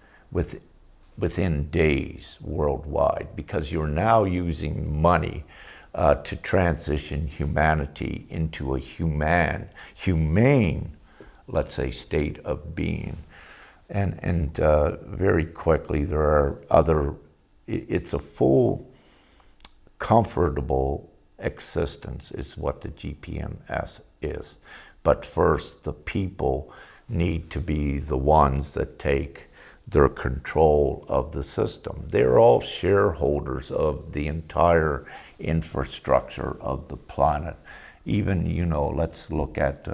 Speaker 4: within days worldwide, because you're now using money to transition humanity into a humane, let's say, state of being. And very quickly there are it's a full, comfortable existence is what the GPMS is. But first, the people need to be the ones that take their control of the system. They're all shareholders of the entire infrastructure of the planet. Even, let's look at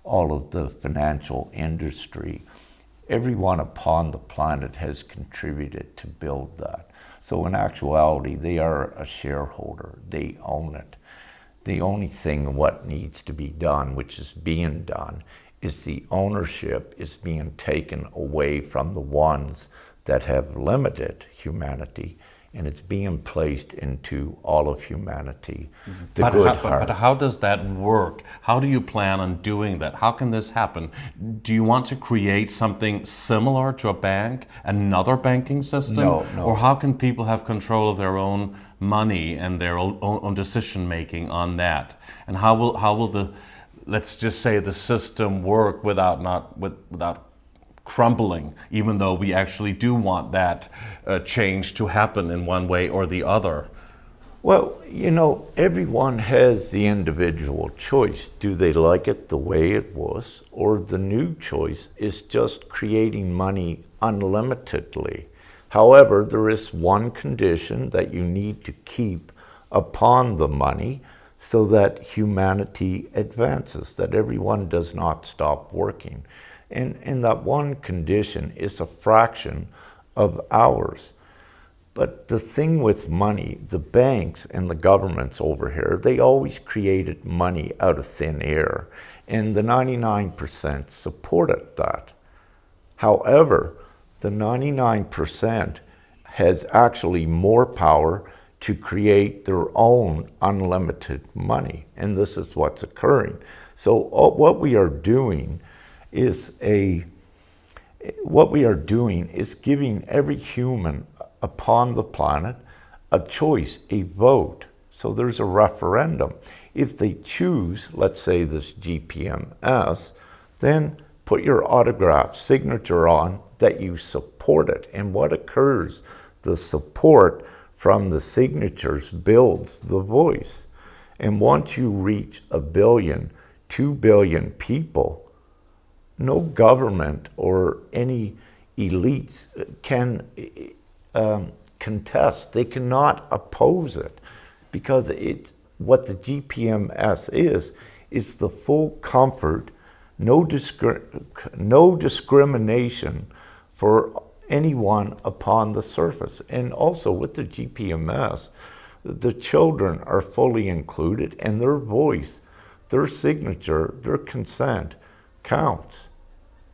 Speaker 4: all of the financial industry. Everyone upon the planet has contributed to build that. So in actuality, they are a shareholder. They own it. The only thing what needs to be done, which is being done, is the ownership is being taken away from the ones that have limited humanity and it's being placed into all of humanity. The
Speaker 3: But
Speaker 4: good
Speaker 3: how,
Speaker 4: heart.
Speaker 3: but how does that work? How do you plan on doing that? How can this happen? Do you want to create something similar to a bank, another banking system?
Speaker 4: No.
Speaker 3: Or how can people have control of their own money and their own decision making on that? And how will the, let's just say, the system work without crumbling, even though we actually do want that change to happen in one way or the other?
Speaker 4: Well, everyone has the individual choice. Do they like it the way it was? Or the new choice is just creating money unlimitedly. However, there is one condition that you need to keep upon the money so that humanity advances, that everyone does not stop working. And that one condition is a fraction of hours. But the thing with money, the banks and the governments over here, they always created money out of thin air. And the 99% supported that. However, the 99% has actually more power to create their own unlimited money. And this is what's occurring. So what we are doing is giving every human upon the planet a choice, a vote. So there's a referendum. If they choose, let's say this GPMS, then put your autograph signature on that you support it. And what occurs? The support from the signatures builds the voice. And once you reach 1 billion, 2 billion people, no government or any elites can contest. They cannot oppose it, because what the GPMS is the full comfort, no discrimination for anyone upon the surface. And also with the GPMS, the children are fully included, and their voice, their signature, their consent counts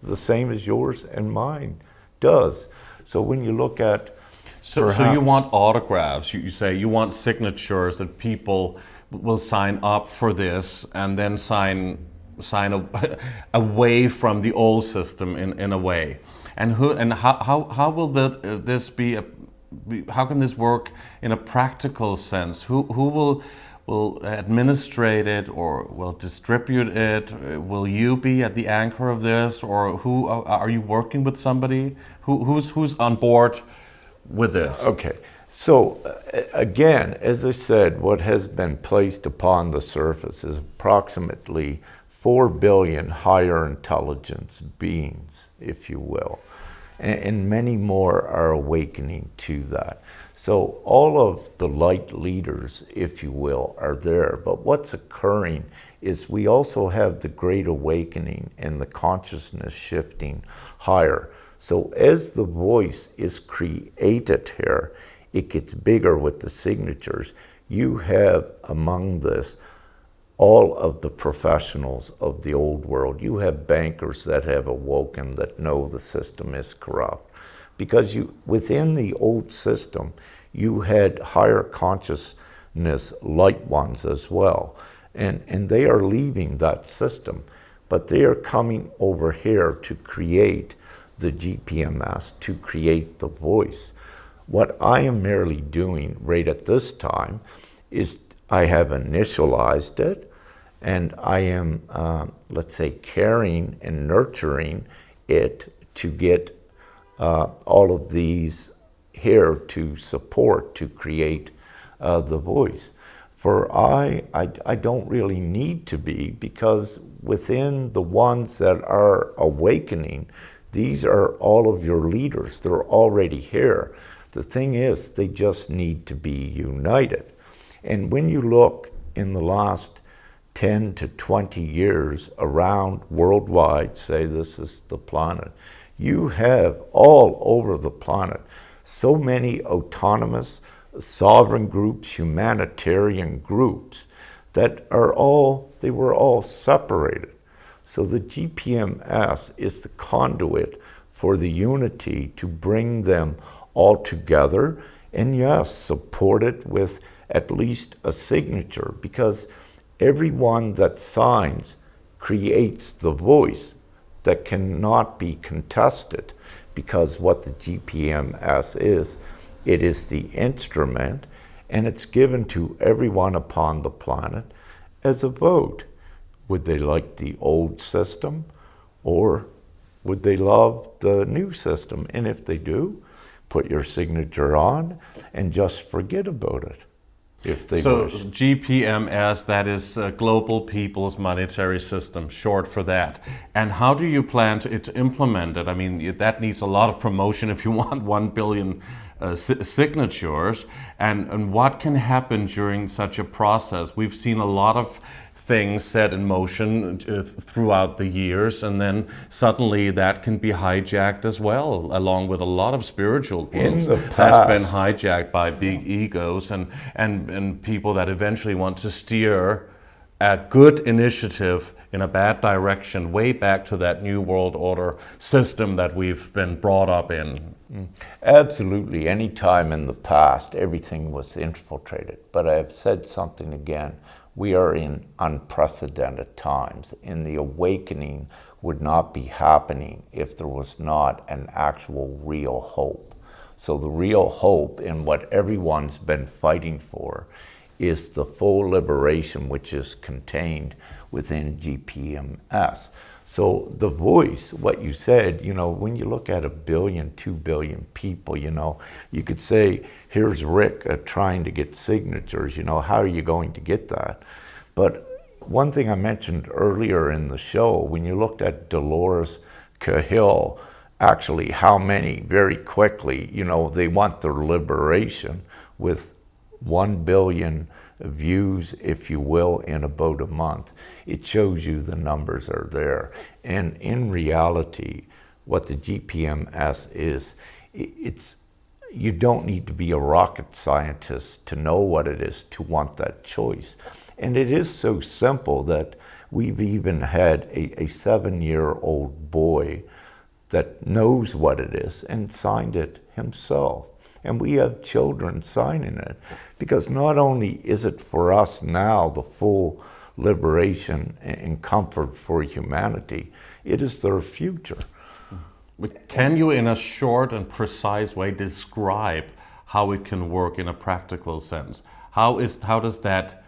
Speaker 4: the same as yours and mine does. So when you look at
Speaker 3: So you want autographs, you say you want signatures that people will sign up for this and then sign away from the old system in a way. And how will this be how can this work in a practical sense? Who will administrate it or will distribute it? Will you be at the anchor of this, or who are you working with somebody? Who's on board with this?
Speaker 4: Okay, so again, as I said, what has been placed upon the surface is approximately 4 billion higher intelligence beings, if you will, and many more are awakening to that. So all of the light leaders, if you will, are there. But what's occurring is we also have the great awakening and the consciousness shifting higher. So as the voice is created here, it gets bigger with the signatures. You have among this all of the professionals of the old world. You have bankers that have awoken, that know the system is corrupt. Because within the old system, you had higher consciousness light ones as well. And they are leaving that system. But they are coming over here to create the GPMS, to create the voice. What I am merely doing right at this time is I have initialized it, and I am, let's say, caring and nurturing it to get all of these here to support, to create the voice. For I don't really need to be, because within the ones that are awakening, these are all of your leaders. They're already here. The thing is, they just need to be united. And when you look in the last 10 to 20 years around worldwide, say this is the planet, you have all over the planet so many autonomous, sovereign groups, humanitarian groups that were all separated. So the GPMS is the conduit for the unity to bring them all together And yes, support it with at least a signature, because everyone that signs creates the voice that cannot be contested, because what the GPMS is, it is the instrument, and it's given to everyone upon the planet as a vote. Would they like the old system, or would they love the new system? And if they do, put your signature on and just forget about it, if they
Speaker 3: So
Speaker 4: wish.
Speaker 3: GPMS, that is Global People's Monetary System, short for that. And how do you plan to implement it? I mean, that needs a lot of promotion if you want 1 billion signatures. And what can happen during such a process? We've seen a lot of things set in motion throughout the years, and then suddenly that can be hijacked as well, along with a lot of spiritual groups that's been hijacked by big egos and people that eventually want to steer a good initiative in a bad direction, way back to that New World Order system that we've been brought up in.
Speaker 4: Absolutely. Any time in the past, everything was infiltrated. But I have said something again. We are in unprecedented times, and the awakening would not be happening if there was not an actual real hope. So the real hope in what everyone's been fighting for is the full liberation, which is contained within GPMS. So the voice, what you said, when you look at 1 billion, 2 billion people, you could say, here's Rick trying to get signatures, how are you going to get that? But one thing I mentioned earlier in the show, when you looked at Dolores Cahill, actually how many, very quickly, they want their liberation with 1 billion views, if you will, in about a month. It shows you the numbers are there. And in reality, what the GPMS is, you don't need to be a rocket scientist to know what it is to want that choice. And it is so simple that we've even had a 7-year-old boy that knows what it is and signed it himself. And we have children signing it, because not only is it for us now the full liberation and comfort for humanity, it is their future.
Speaker 3: But can you, in a short and precise way, describe how it can work in a practical sense? How does that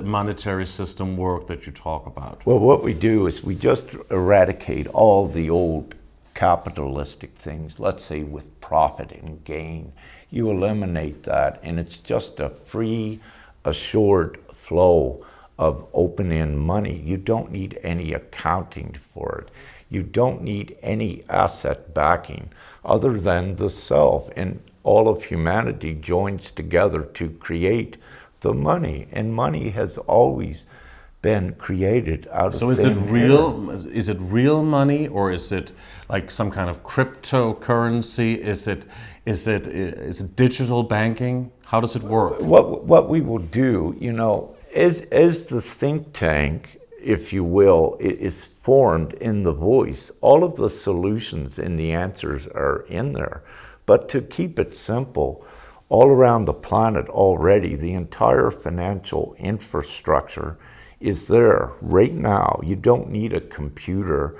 Speaker 3: monetary system work that you talk about?
Speaker 4: Well, what we do is we just eradicate all the old capitalistic things, let's say with profit and gain. You eliminate that, and it's just a free, assured flow of open-end money. You don't need any accounting for it. You don't need any asset backing other than the self, and all of humanity joins together to create the money, and money has always been created out of
Speaker 3: So is it real? Is it real money, or is it like some kind of cryptocurrency? Is it digital banking? How does it work?
Speaker 4: What we will do, as the think tank, if you will, is formed in the voice, all of the solutions and the answers are in there. But to keep it simple, all around the planet already, the entire financial infrastructure is there right now. You don't need a computer.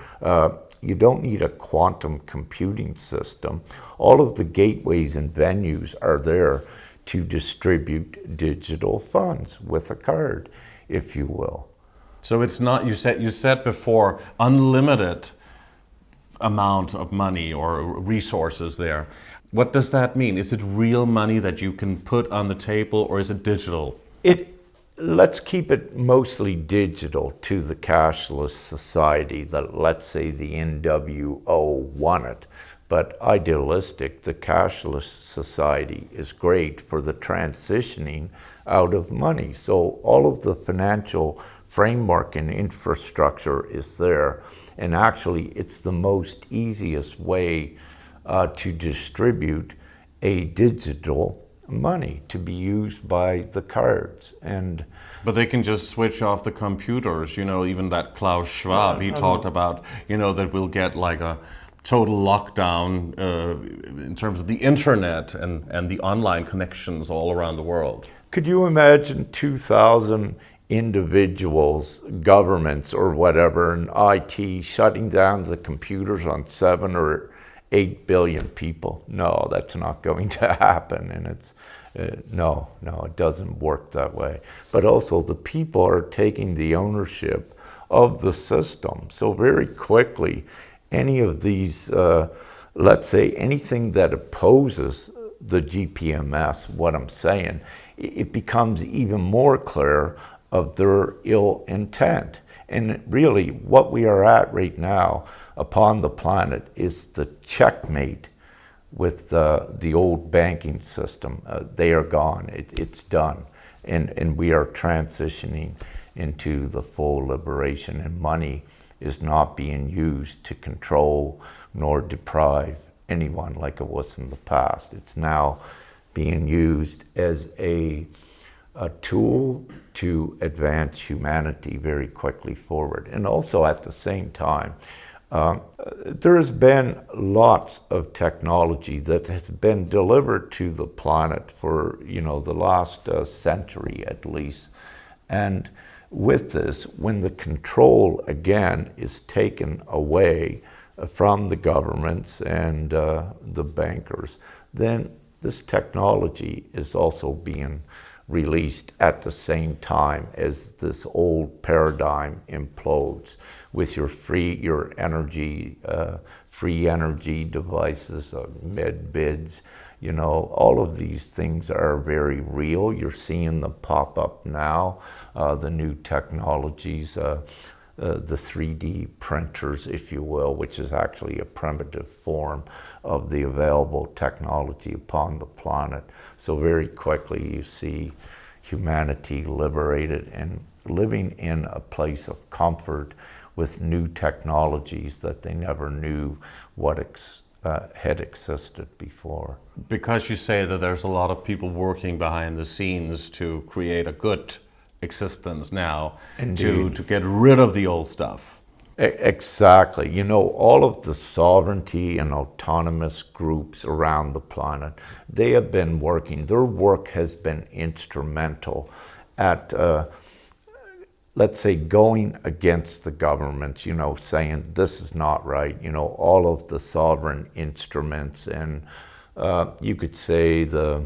Speaker 4: You don't need a quantum computing system. All of the gateways and venues are there to distribute digital funds with a card, if you will.
Speaker 3: So it's not, you said before, unlimited amount of money or resources there. What does that mean? Is it real money that you can put on the table, or is it digital?
Speaker 4: Let's keep it mostly digital to the cashless society that, let's say, the NWO want it. But idealistic, the cashless society is great for the transitioning out of money. So all of the financial framework and infrastructure is there. And actually, it's the most easiest way to distribute a digital money to be used by the cards.
Speaker 3: But they can just switch off the computers, even that Klaus Schwab, he talked about, that we'll get like a total lockdown in terms of the internet and the online connections all around the world.
Speaker 4: Could you imagine 2,000 individuals, governments or whatever, and IT shutting down the computers on 7 or 8 billion people? No, that's not going to happen. And it's, no, it doesn't work that way. But also the people are taking the ownership of the system. So very quickly, any of these, let's say anything that opposes the GPMS, what I'm saying, it becomes even more clear of their ill intent. And really what we are at right now upon the planet is the checkmate with the old banking system. They are gone, it's done. And we are transitioning into the full liberation, and money is not being used to control nor deprive anyone like it was in the past. It's now being used as a tool to advance humanity very quickly forward. And also at the same time, there has been lots of technology that has been delivered to the planet for, the last century at least. And with this, when the control again is taken away from the governments and the bankers, then this technology is also being released at the same time as this old paradigm implodes with your energy, free energy devices, med bids. All of these things are very real. You're seeing them pop up now. The new technologies, the 3D printers, if you will, which is actually a primitive form of the available technology upon the planet. So very quickly you see humanity liberated and living in a place of comfort with new technologies that they never knew what had existed before.
Speaker 3: Because you say that there's a lot of people working behind the scenes to create a good existence now, to get rid of the old stuff.
Speaker 4: Exactly. All of the sovereignty and autonomous groups around the planet, they have been working. Their work has been instrumental at, let's say, going against the governments, saying this is not right. All of the sovereign instruments and you could say the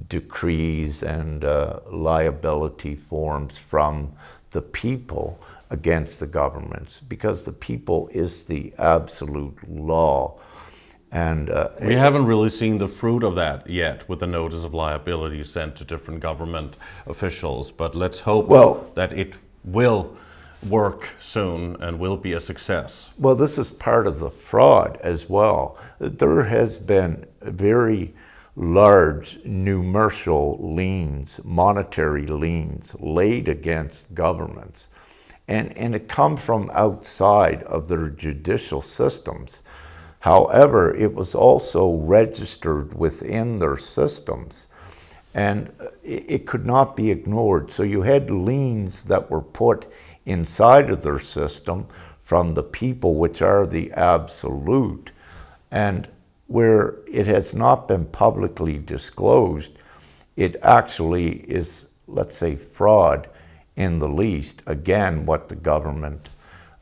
Speaker 4: decrees and liability forms from the people against the governments, because the people is the absolute law. And
Speaker 3: we haven't really seen the fruit of that yet with the notice of liability sent to different government officials, but let's hope that it will work soon and will be a success.
Speaker 4: Well, this is part of the fraud as well. There has been very large numerical liens, monetary liens laid against governments. And it comes from outside of their judicial systems. However, it was also registered within their systems, and it could not be ignored. So you had liens that were put inside of their system from the people, which are the absolute, and where it has not been publicly disclosed, it actually is, let's say, fraud in the least. Again, what the government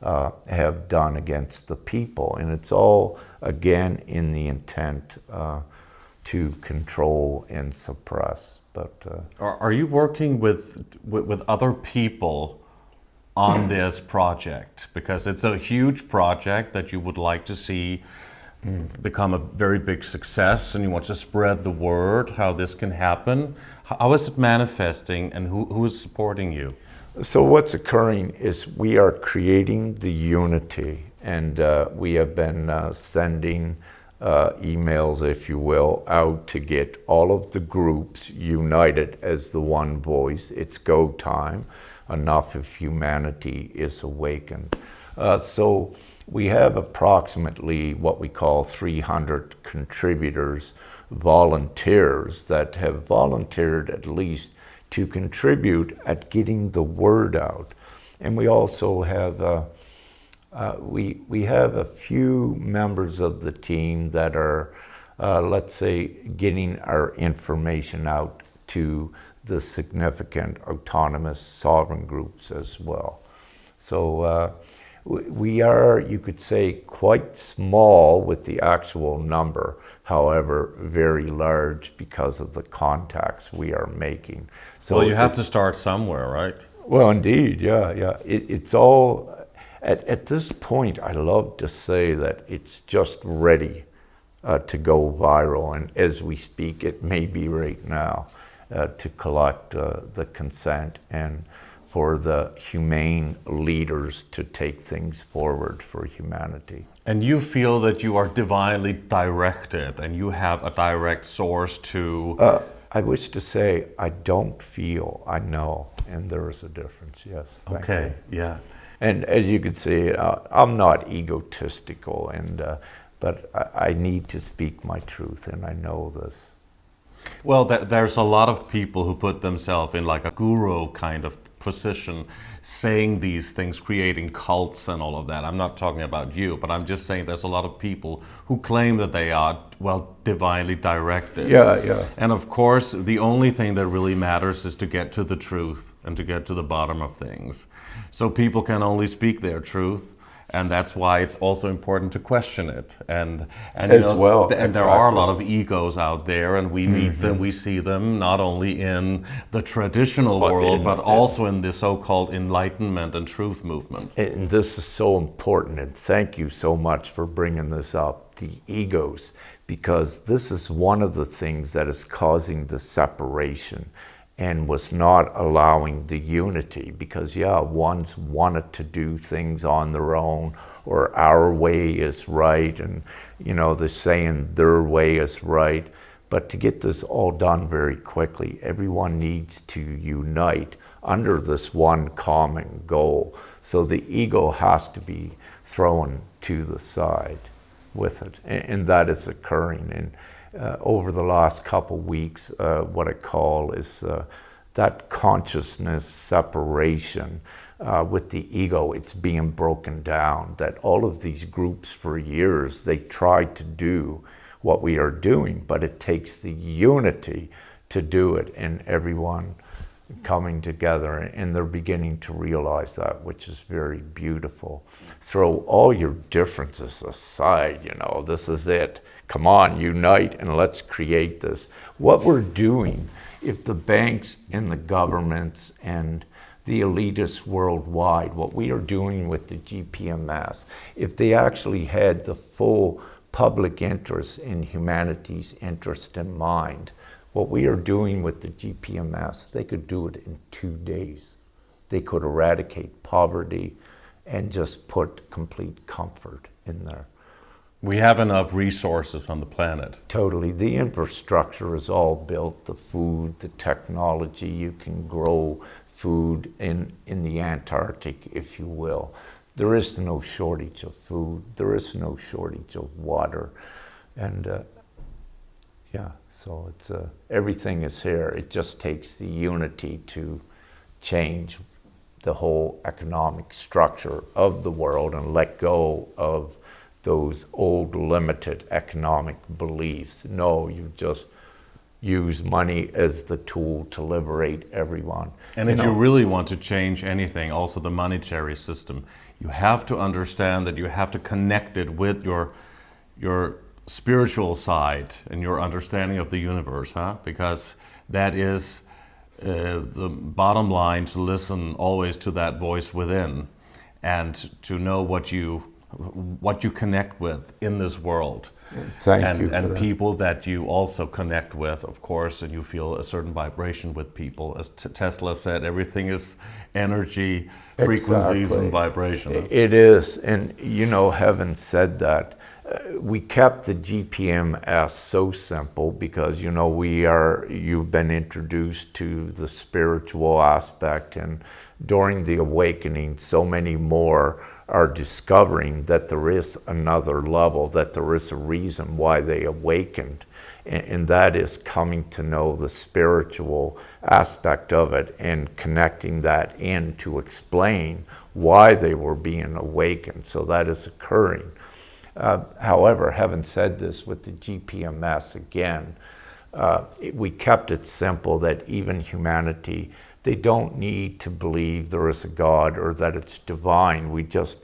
Speaker 4: have done against the people. And it's all, again, in the intent to control and suppress. But
Speaker 3: are you working with other people on this project? Because it's a huge project that you would like to see become a very big success, and you want to spread the word how this can happen. How is it manifesting, and who is supporting you?
Speaker 4: So what's occurring is we are creating the unity, and we have been sending emails, if you will, out to get all of the groups united as the one voice. It's go time. Enough of humanity is awakened. So we have approximately what we call 300 contributors, volunteers that have volunteered at least to contribute at getting the word out. And we also have We have a few members of the team that are, let's say, getting our information out to the significant autonomous sovereign groups as well. So we are, you could say, quite small with the actual number, however, very large because of the contacts we are making. So
Speaker 3: well, you have to start somewhere, right?
Speaker 4: Well, indeed, yeah. It's all, at this point, I love to say that it's just ready to go viral. And as we speak, it may be right now to collect the consent and for the humane leaders to take things forward for humanity.
Speaker 3: And you feel that you are divinely directed and you have a direct source to...
Speaker 4: I wish to say I don't feel, I know, and there is a difference, yes.
Speaker 3: Okay, yeah.
Speaker 4: And as you could see, I'm not egotistical, but I need to speak my truth, and I know this.
Speaker 3: Well, there's a lot of people who put themselves in like a guru kind of position, saying these things, creating cults and all of that. I'm not talking about you, but I'm just saying there's a lot of people who claim that they are, well, divinely directed.
Speaker 4: Yeah.
Speaker 3: And of course, the only thing that really matters is to get to the truth and to get to the bottom of things. So people can only speak their truth. And that's why it's also important to question it. And
Speaker 4: as well.
Speaker 3: And
Speaker 4: exactly.
Speaker 3: There are a lot of egos out there, and we meet them, we see them, not only in the traditional world, but also in the so-called enlightenment and truth movement.
Speaker 4: And this is so important, and thank you so much for bringing this up, the egos, because this is one of the things that is causing the separation and was not allowing the unity, because one's wanted to do things on their own, or our way is right, and they're saying their way is right. But to get this all done very quickly, everyone needs to unite under this one common goal. So the ego has to be thrown to the side with it, and that is occurring. And over the last couple weeks, what I call is that consciousness separation with the ego. It's being broken down. That all of these groups for years, they tried to do what we are doing, but it takes the unity to do it, and everyone coming together, and they're beginning to realize that, which is very beautiful. Throw all your differences aside, this is it. Come on, unite, and let's create this. What we're doing, if the banks and the governments and the elitists worldwide, what we are doing with the GPMS, if they actually had the full public interest in humanity's interest in mind, what we are doing with the GPMS, they could do it in 2 days. They could eradicate poverty and just put complete comfort in there.
Speaker 3: We have enough resources on the planet.
Speaker 4: Totally. The infrastructure is all built, the food, the technology. You can grow food in the Antarctic, if you will. There is no shortage of food. There is no shortage of water. And so it's everything is here. It just takes the unity to change the whole economic structure of the world and let go of those old limited economic beliefs. No, you just use money as the tool to liberate everyone.
Speaker 3: And if you really want to change anything, also the monetary system, you have to understand that you have to connect it with your spiritual side and your understanding of the universe, because that is the bottom line, to listen always to that voice within and to know what you connect with in this world.
Speaker 4: Thank you for
Speaker 3: and
Speaker 4: that.
Speaker 3: People that you also connect with, of course, and you feel a certain vibration with people. As Tesla said, everything is energy, frequencies, and vibration.
Speaker 4: It is, and having said that, we kept the GPMS so simple because you've been introduced to the spiritual aspect, and during the awakening, so many more are discovering that there is another level, that there is a reason why they awakened, and that is coming to know the spiritual aspect of it and connecting that in to explain why they were being awakened. So that is occurring. However, having said this, with the GPMS, again, we kept it simple that even humanity, they don't need to believe there is a God or that it's divine. We just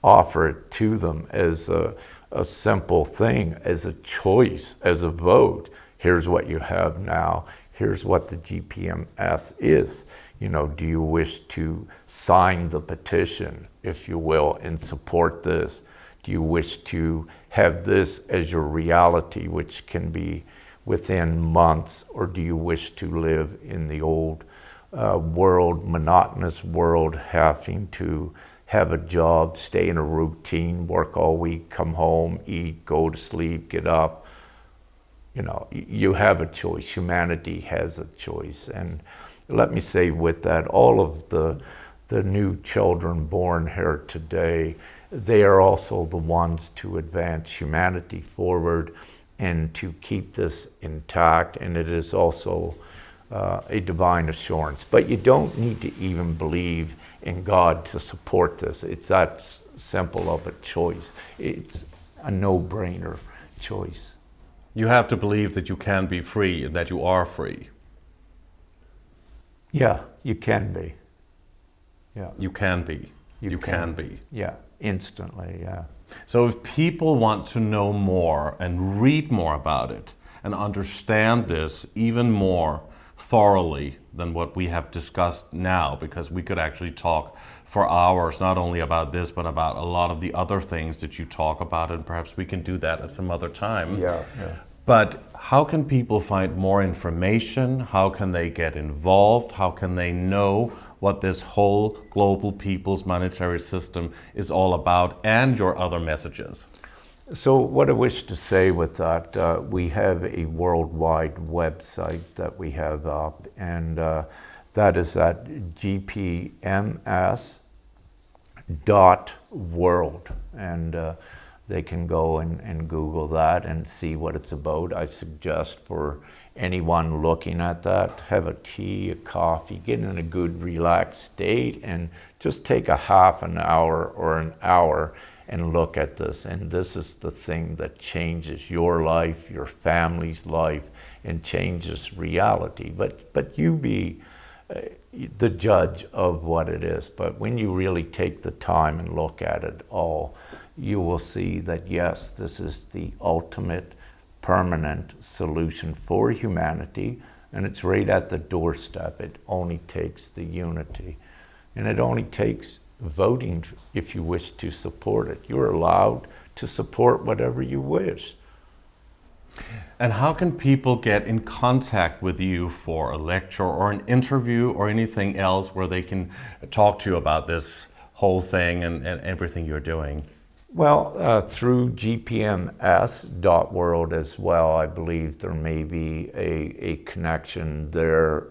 Speaker 4: offer it to them as a simple thing, as a choice, as a vote. Here's what you have now. Here's what the GPMS is. You know, do you wish to sign the petition, if you will, and support this? Do you wish to have this as your reality, which can be within months, or do you wish to live in the old world, monotonous world, having to have a job, stay in a routine, work all week, come home, eat, go to sleep, get up? You know, you have a choice. Humanity has a choice. And let me say with that, all of the new children born here today, they are also the ones to advance humanity forward and to keep this intact. And it is also a divine assurance. But you don't need to even believe in God to support this. It's that simple of a choice. It's a no-brainer choice.
Speaker 3: You have to believe that you can be free and that you are free.
Speaker 4: Yeah, you can be. Yeah.
Speaker 3: You can be. You can be.
Speaker 4: Yeah, instantly, yeah.
Speaker 3: So if people want to know more and read more about it and understand this even more thoroughly than what we have discussed now, because we could actually talk for hours, not only about this, but about a lot of the other things that you talk about, and perhaps we can do that at some other time.
Speaker 4: Yeah.
Speaker 3: But how can people find more information? How can they get involved? How can they know what this whole global people's monetary system is all about, and your other messages?
Speaker 4: So what I wish to say with that, we have a worldwide website that we have up, and that is at gpms.world, and they can go and Google that and see what it's about. I suggest for anyone looking at that, have a tea, a coffee, get in a good relaxed state, and just take a half an hour or an hour and look at this. And this is the thing that changes your life, your family's life, and changes reality. But you be the judge of what it is. But when you really take the time and look at it all, you will see that yes, this is the ultimate permanent solution for humanity, and it's right at the doorstep. It only takes the unity, and it only takes voting if you wish to support it. You're allowed to support whatever you wish.
Speaker 3: And how can people get in contact with you for a lecture or an interview or anything else where they can talk to you about this whole thing and everything you're doing?
Speaker 4: Well, through gpms.world as well. I believe there may be a connection there,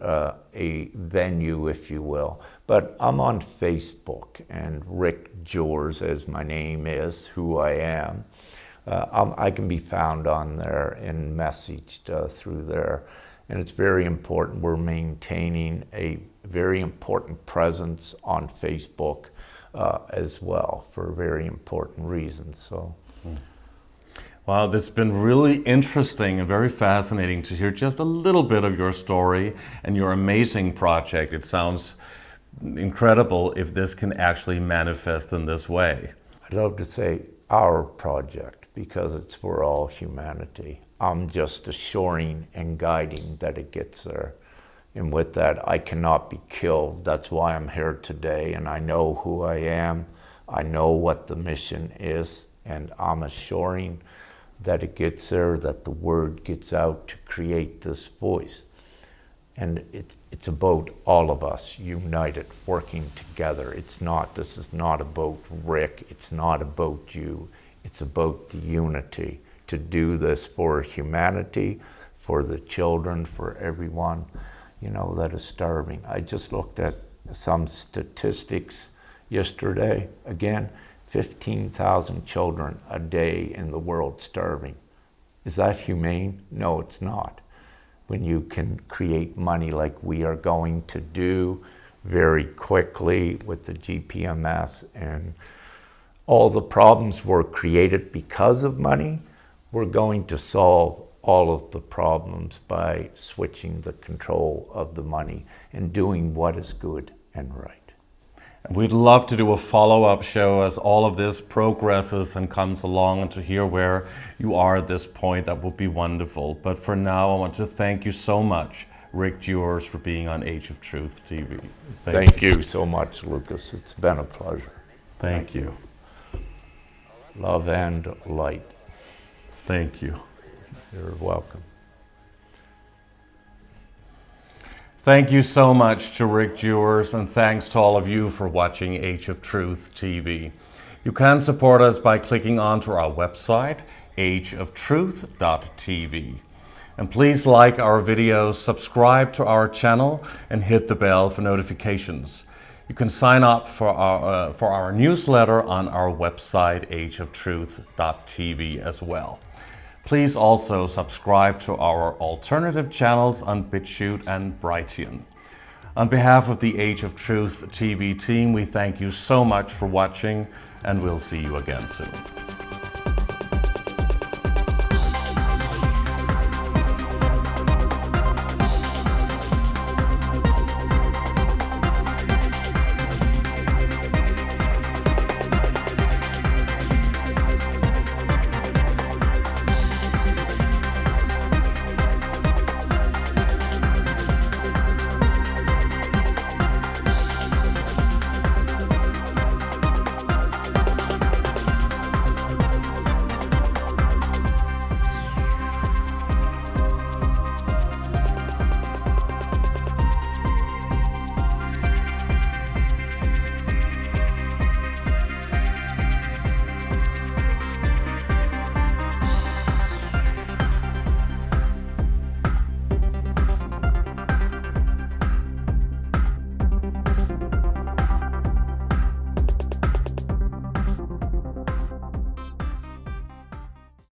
Speaker 4: a venue, if you will. But I'm on Facebook, and Rick JEWERS, as my name is, who I am. I can be found on there and messaged through there. And it's very important. We're maintaining a very important presence on Facebook as well, for very important reasons. So,
Speaker 3: wow, this has been really interesting and very fascinating to hear just a little bit of your story and your amazing project. It sounds incredible if this can actually manifest in this way.
Speaker 4: I'd love to say our project, because it's for all humanity. I'm just assuring and guiding that it gets there. And with that, I cannot be killed. That's why I'm here today, and I know who I am. I know what the mission is, and I'm assuring that it gets there, that the word gets out to create this voice. And it's about all of us united, working together. This is not about Rick, it's not about you. It's about the unity to do this for humanity, for the children, for everyone, that is starving. I just looked at some statistics yesterday. Again, 15,000 children a day in the world starving. Is that humane? No, it's not. When you can create money like we are going to do, very quickly with the GPMS, and all the problems were created because of money. We're going to solve all of the problems by switching the control of the money and doing what is good and right.
Speaker 3: We'd love to do a follow-up show as all of this progresses and comes along, and to hear where you are at this point. That would be wonderful. But for now, I want to thank you so much, Rick JEWERS, for being on Age of Truth TV.
Speaker 4: Thank you so much, Lucas. It's been a pleasure.
Speaker 3: Thank you.
Speaker 4: Love and light.
Speaker 3: Thank you.
Speaker 4: You're welcome.
Speaker 3: Thank you so much to Rick JEWERS, and thanks to all of you for watching Age of Truth TV. You can support us by clicking onto our website, ageoftruth.tv. And please like our videos, subscribe to our channel, and hit the bell for notifications. You can sign up for our newsletter on our website, ageoftruth.tv as well. Please also subscribe to our alternative channels on BitChute and Brighteon. On behalf of the Age of Truth TV team, we thank you so much for watching, and we'll see you again soon.